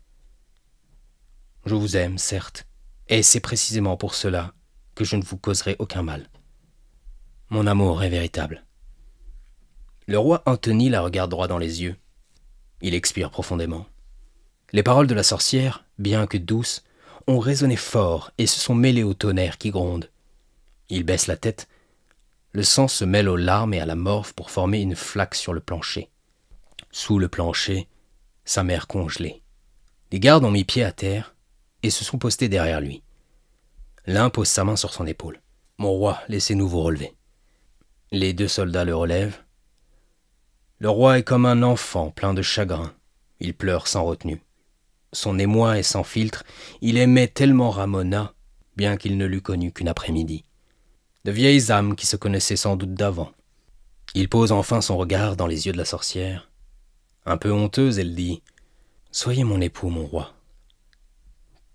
Je vous aime, certes, et c'est précisément pour cela que je ne vous causerai aucun mal. Mon amour est véritable. » Le roi Anthony la regarde droit dans les yeux. Il expire profondément. Les paroles de la sorcière, bien que douces, ont résonné fort et se sont mêlées au tonnerre qui gronde. Il baisse la tête. Le sang se mêle aux larmes et à la morve pour former une flaque sur le plancher. Sous le plancher, sa mère congelée. Les gardes ont mis pied à terre et se sont postés derrière lui. L'un pose sa main sur son épaule. « Mon roi, laissez-nous vous relever. » Les 2 soldats le relèvent. Le roi est comme un enfant plein de chagrin. Il pleure sans retenue. Son émoi est sans filtre. Il aimait tellement Ramona, bien qu'il ne l'eût connue qu'une après-midi. De vieilles âmes qui se connaissaient sans doute d'avant. Il pose enfin son regard dans les yeux de la sorcière. Un peu honteuse, elle dit « Soyez mon époux, mon roi.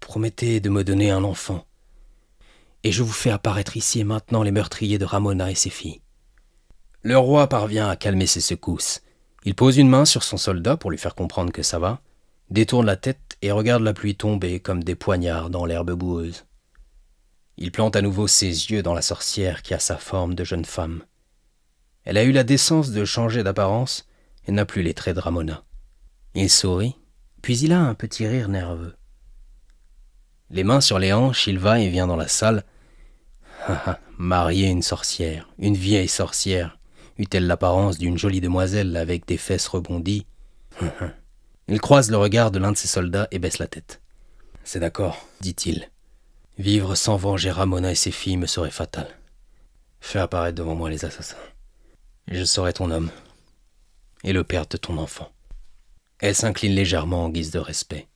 Promettez de me donner un enfant. Et je vous fais apparaître ici et maintenant les meurtriers de Ramona et ses filles. » Le roi parvient à calmer ses secousses. Il pose une main sur son soldat pour lui faire comprendre que ça va, détourne la tête et regarde la pluie tomber comme des poignards dans l'herbe boueuse. Il plante à nouveau ses yeux dans la sorcière qui a sa forme de jeune femme. Elle a eu la décence de changer d'apparence et n'a plus les traits de Ramona. Il sourit, puis il a un petit rire nerveux. Les mains sur les hanches, il va et vient dans la salle. Marier une sorcière, une vieille sorcière, eût-elle l'apparence d'une jolie demoiselle avec des fesses rebondies? Il croise le regard de l'un de ses soldats et baisse la tête. « C'est d'accord, dit-il. Vivre sans venger Ramona et ses filles me serait fatal. Fais apparaître devant moi les assassins. Je serai ton homme et le père de ton enfant. » Elle s'incline légèrement en guise de respect,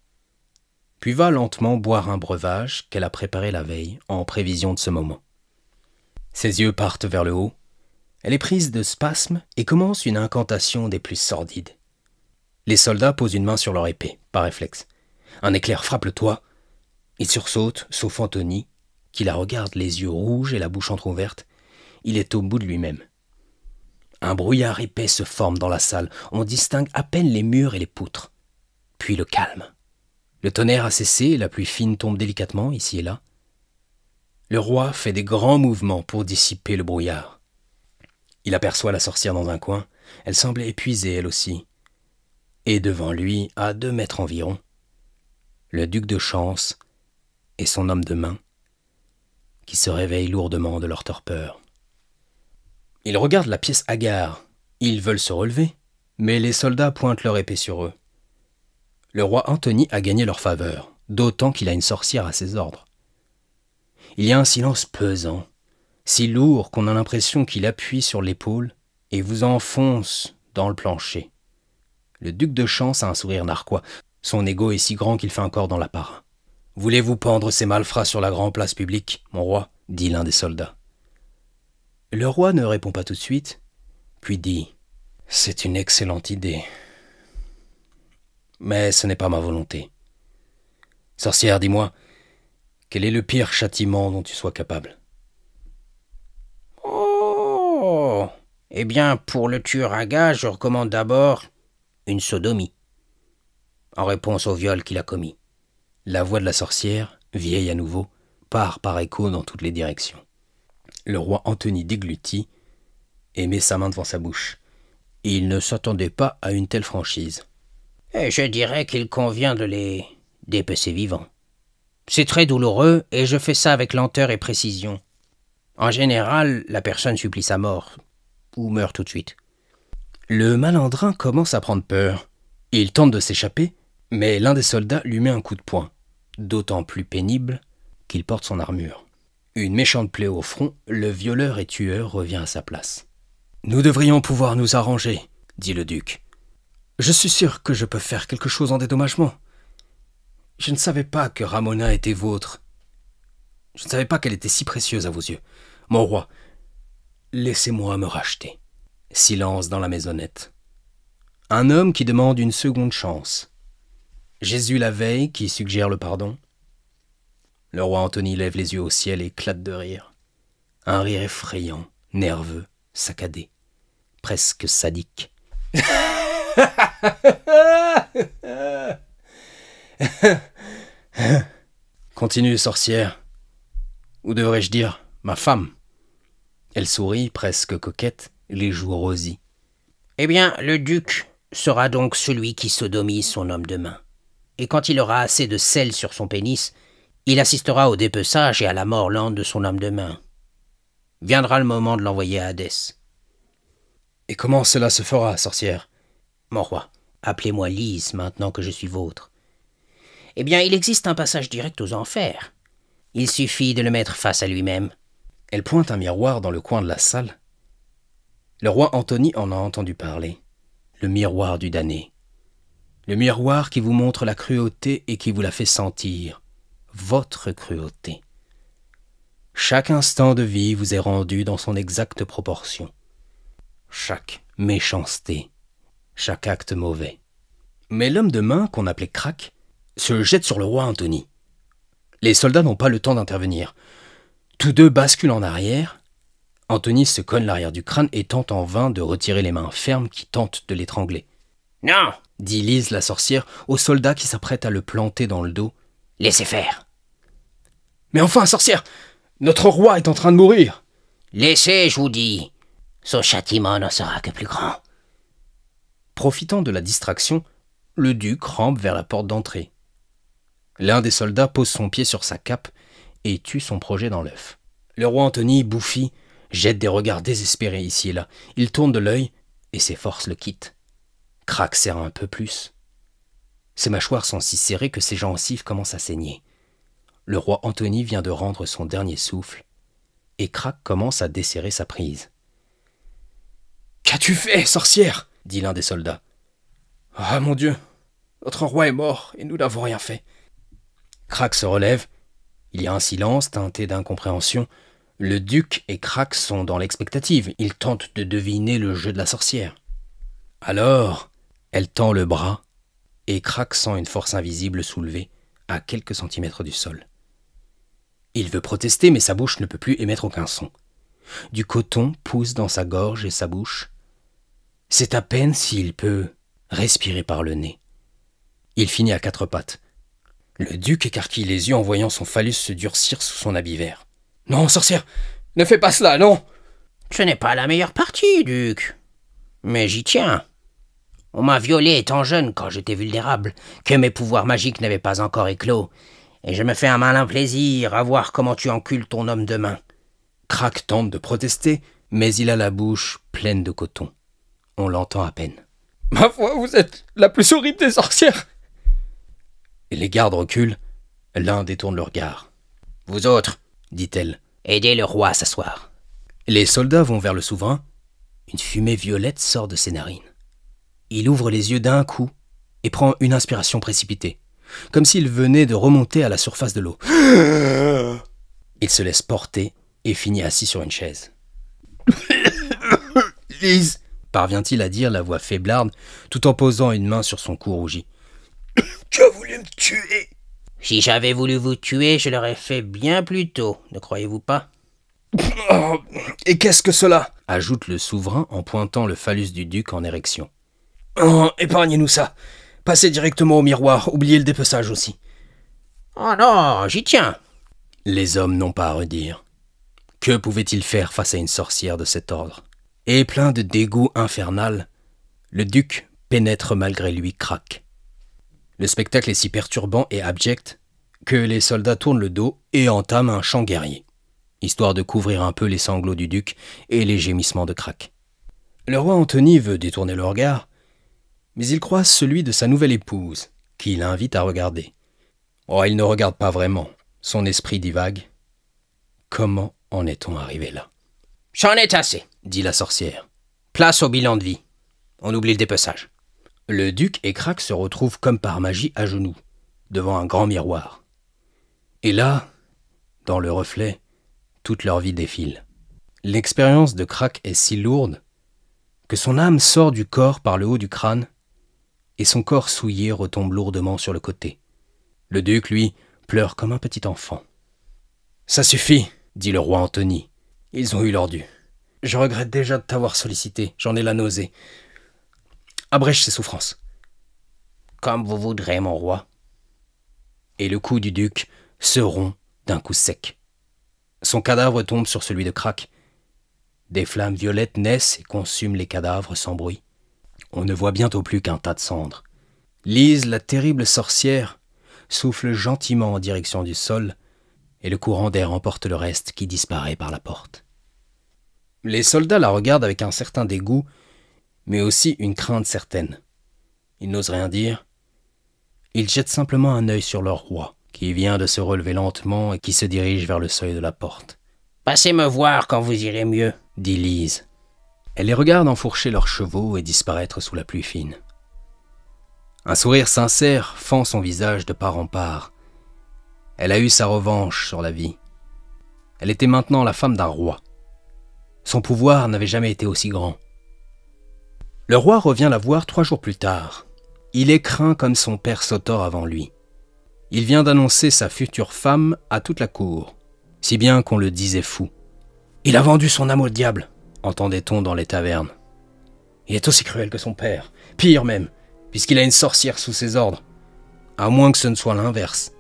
puis va lentement boire un breuvage qu'elle a préparé la veille en prévision de ce moment. Ses yeux partent vers le haut. Elle est prise de spasmes et commence une incantation des plus sordides. Les soldats posent une main sur leur épée, par réflexe. Un éclair frappe le toit. Il sursaute, sauf Anthony, qui la regarde les yeux rouges et la bouche entr'ouverte. Il est au bout de lui-même. Un brouillard épais se forme dans la salle. On distingue à peine les murs et les poutres. Puis le calme. Le tonnerre a cessé et la pluie fine tombe délicatement, ici et là. Le roi fait des grands mouvements pour dissiper le brouillard. Il aperçoit la sorcière dans un coin. Elle semble épuisée, elle aussi. Et devant lui, à 2 mètres environ, le duc de Chance et son homme de main, qui se réveillent lourdement de leur torpeur. Ils regardent la pièce hagard. Ils veulent se relever, mais les soldats pointent leur épée sur eux. Le roi Anthony a gagné leur faveur, d'autant qu'il a une sorcière à ses ordres. Il y a un silence pesant, si lourd qu'on a l'impression qu'il appuie sur l'épaule et vous enfonce dans le plancher. Le duc de Chance a un sourire narquois. Son ego est si grand qu'il fait encore dans l'apparat. « Voulez-vous pendre ces malfrats sur la grande place publique, mon roi ?» dit l'un des soldats. Le roi ne répond pas tout de suite, puis dit « C'est une excellente idée. Mais ce n'est pas ma volonté. Sorcière, dis-moi, quel est le pire châtiment dont tu sois capable ?» « Oh, eh bien, pour le tueur à gages, je recommande d'abord une sodomie, en réponse au viol qu'il a commis. » La voix de la sorcière, vieille à nouveau, part par écho dans toutes les directions. Le roi Anthony déglutit et met sa main devant sa bouche. Il ne s'attendait pas à une telle franchise. « Et je dirais qu'il convient de les dépecer vivants. C'est très douloureux et je fais ça avec lenteur et précision. En général, la personne supplie sa mort, ou meurt tout de suite. » Le malandrin commence à prendre peur. Il tente de s'échapper, mais l'un des soldats lui met un coup de poing, d'autant plus pénible qu'il porte son armure. Une méchante plaie au front, le violeur et tueur revient à sa place. « Nous devrions pouvoir nous arranger, » dit le duc. « Je suis sûr que je peux faire quelque chose en dédommagement. Je ne savais pas que Ramona était vôtre. Je ne savais pas qu'elle était si précieuse à vos yeux. Mon roi, laissez-moi me racheter. » Silence dans la maisonnette. Un homme qui demande une seconde chance. Jésus la veille qui suggère le pardon. Le roi Anthony lève les yeux au ciel et éclate de rire. Un rire effrayant, nerveux, saccadé, presque sadique. Continue, sorcière. Ou devrais-je dire, ma femme. Elle sourit, presque coquette, les joues rosies. « Eh bien, le duc sera donc celui qui sodomise son homme de main. Et quand il aura assez de sel sur son pénis, il assistera au dépeçage et à la mort lente de son homme de main. Viendra le moment de l'envoyer à Hadès. »« Et comment cela se fera, sorcière ?»« Mon roi, appelez-moi Lise maintenant que je suis vôtre. Eh bien, il existe un passage direct aux enfers. Il suffit de le mettre face à lui-même. » Elle pointe un miroir dans le coin de la salle. Le roi Anthony en a entendu parler. Le miroir du damné. Le miroir qui vous montre la cruauté et qui vous la fait sentir. Votre cruauté. Chaque instant de vie vous est rendu dans son exacte proportion. Chaque méchanceté, chaque acte mauvais. Mais l'homme de main, qu'on appelait Crac, se jette sur le roi Anthony. Les soldats n'ont pas le temps d'intervenir. Tous deux basculent en arrière. Anthony se cogne l'arrière du crâne et tente en vain de retirer les mains fermes qui tentent de l'étrangler. « Non !» dit Lise la sorcière au soldat qui s'apprête à le planter dans le dos. « Laissez faire !»« Mais enfin, sorcière, notre roi est en train de mourir !»« Laissez, je vous dis. Son châtiment n'en sera que plus grand. » Profitant de la distraction, le duc rampe vers la porte d'entrée. L'un des soldats pose son pied sur sa cape et tue son projet dans l'œuf. Le roi Antony, bouffi, jette des regards désespérés ici et là. Il tourne de l'œil et ses forces le quittent. Crac serre un peu plus. Ses mâchoires sont si serrées que ses gencives commencent à saigner. Le roi Antony vient de rendre son dernier souffle et Crac commence à desserrer sa prise. « Qu'as-tu fait, sorcière ?» dit l'un des soldats. « Ah, mon Dieu, notre roi est mort et nous n'avons rien fait. » Crac se relève. Il y a un silence teinté d'incompréhension. Le duc et Crac sont dans l'expectative. Ils tentent de deviner le jeu de la sorcière. Alors, elle tend le bras et Crac sent une force invisible soulevée à quelques centimètres du sol. Il veut protester, mais sa bouche ne peut plus émettre aucun son. Du coton pousse dans sa gorge et sa bouche. C'est à peine s'il peut respirer par le nez. Il finit à quatre pattes. Le duc écarquille les yeux en voyant son phallus se durcir sous son habit vert. « Non, sorcière, ne fais pas cela, non !»« Ce n'est pas la meilleure partie, duc. Mais j'y tiens. On m'a violé étant jeune quand j'étais vulnérable, que mes pouvoirs magiques n'avaient pas encore éclos, et je me fais un malin plaisir à voir comment tu encules ton homme de main. » Crac tente de protester, mais il a la bouche pleine de coton. On l'entend à peine. « Ma foi, vous êtes la plus horrible des sorcières !» Les gardes reculent, l'un détourne le regard. « Vous autres, dit-elle, aidez le roi à s'asseoir. » Les soldats vont vers le souverain. Une fumée violette sort de ses narines. Il ouvre les yeux d'un coup et prend une inspiration précipitée, comme s'il venait de remonter à la surface de l'eau. Il se laisse porter et finit assis sur une chaise. « Lise !» parvient-il à dire, la voix faiblarde, tout en posant une main sur son cou rougi. « Tu as voulu me tuer !»« Si j'avais voulu vous tuer, je l'aurais fait bien plus tôt, ne croyez-vous pas ?»« Oh, et qu'est-ce que cela ?» ajoute le souverain en pointant le phallus du duc en érection. « Oh, épargnez-nous ça. Passez directement au miroir, oubliez le dépeçage aussi. »« Oh non, j'y tiens !» Les hommes n'ont pas à redire. Que pouvaient-ils faire face à une sorcière de cet ordre? Et plein de dégoût infernal, le duc pénètre malgré lui Crac. Le spectacle est si perturbant et abject que les soldats tournent le dos et entament un chant guerrier, histoire de couvrir un peu les sanglots du duc et les gémissements de Crac. Le roi Antony veut détourner le regard, mais il croise celui de sa nouvelle épouse, qui l'invite à regarder. Oh, il ne regarde pas vraiment, son esprit divague. Comment en est-on arrivé là? « J'en ai assez, » dit la sorcière. « Place au bilan de vie. On oublie le dépeçage. » Le duc et Crac se retrouvent comme par magie à genoux, devant un grand miroir. Et là, dans le reflet, toute leur vie défile. L'expérience de Crac est si lourde que son âme sort du corps par le haut du crâne et son corps souillé retombe lourdement sur le côté. Le duc, lui, pleure comme un petit enfant. « Ça suffit, » dit le roi Antony. « Ils ont eu leur dû. Je regrette déjà de t'avoir sollicité, j'en ai la nausée. Abrège ses souffrances. »« Comme vous voudrez, mon roi. » Et le cou du duc se rompt d'un coup sec. Son cadavre tombe sur celui de Crac. Des flammes violettes naissent et consument les cadavres sans bruit. On ne voit bientôt plus qu'un tas de cendres. Lise, la terrible sorcière, souffle gentiment en direction du sol, et le courant d'air emporte le reste qui disparaît par la porte. Les soldats la regardent avec un certain dégoût, mais aussi une crainte certaine. Ils n'osent rien dire. Ils jettent simplement un œil sur leur roi, qui vient de se relever lentement et qui se dirige vers le seuil de la porte. « Passez me voir quand vous irez mieux, » dit Lise. Elle les regarde enfourcher leurs chevaux et disparaître sous la pluie fine. Un sourire sincère fend son visage de part en part. Elle a eu sa revanche sur la vie. Elle était maintenant la femme d'un roi. Son pouvoir n'avait jamais été aussi grand. Le roi revient la voir 3 jours plus tard. Il est craint comme son père Sotor avant lui. Il vient d'annoncer sa future femme à toute la cour, si bien qu'on le disait fou. « Il a vendu son âme au diable », entendait-on dans les tavernes. « Il est aussi cruel que son père, pire même, puisqu'il a une sorcière sous ses ordres, à moins que ce ne soit l'inverse. »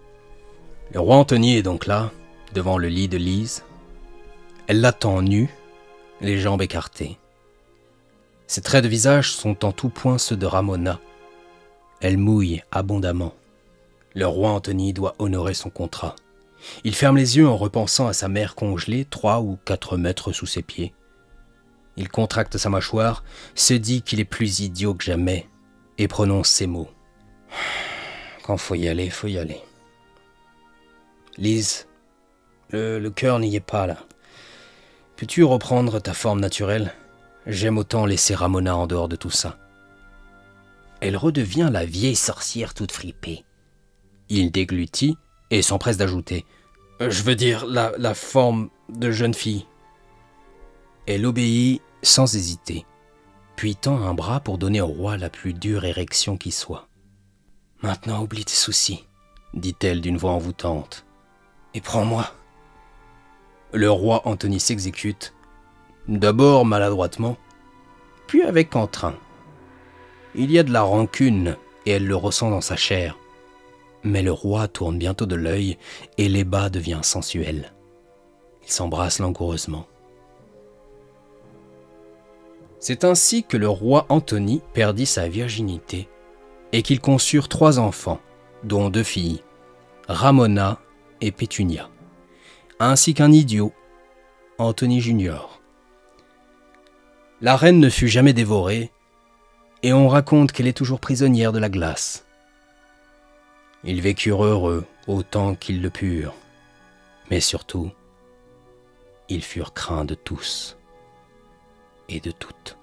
Le roi Antony est donc là, devant le lit de Lise. Elle l'attend nue, les jambes écartées. Ses traits de visage sont en tout point ceux de Ramona. Elle mouille abondamment. Le roi Antony doit honorer son contrat. Il ferme les yeux en repensant à sa mère congelée 3 ou 4 mètres sous ses pieds. Il contracte sa mâchoire, se dit qu'il est plus idiot que jamais, et prononce ces mots. Quand faut y aller, faut y aller. Lise, le cœur n'y est pas là. Peux-tu reprendre ta forme naturelle? J'aime autant laisser Ramona en dehors de tout ça. Elle redevient la vieille sorcière toute fripée. Il déglutit et s'empresse d'ajouter. Je veux dire la forme de jeune fille. Elle obéit sans hésiter, puis tend un bras pour donner au roi la plus dure érection qui soit. Maintenant oublie tes soucis, dit-elle d'une voix envoûtante, et prends-moi. Le roi Antony s'exécute, d'abord maladroitement, puis avec entrain. Il y a de la rancune et elle le ressent dans sa chair. Mais le roi tourne bientôt de l'œil et l'ébat devient sensuel. Ils s'embrassent langoureusement. C'est ainsi que le roi Antony perdit sa virginité et qu'ils conçurent 3 enfants, dont 2 filles, Ramona et Pétunia, ainsi qu'un idiot, Antony Junior. La reine ne fut jamais dévorée et on raconte qu'elle est toujours prisonnière de la glace. Ils vécurent heureux autant qu'ils le purent, mais surtout, ils furent craints de tous et de toutes.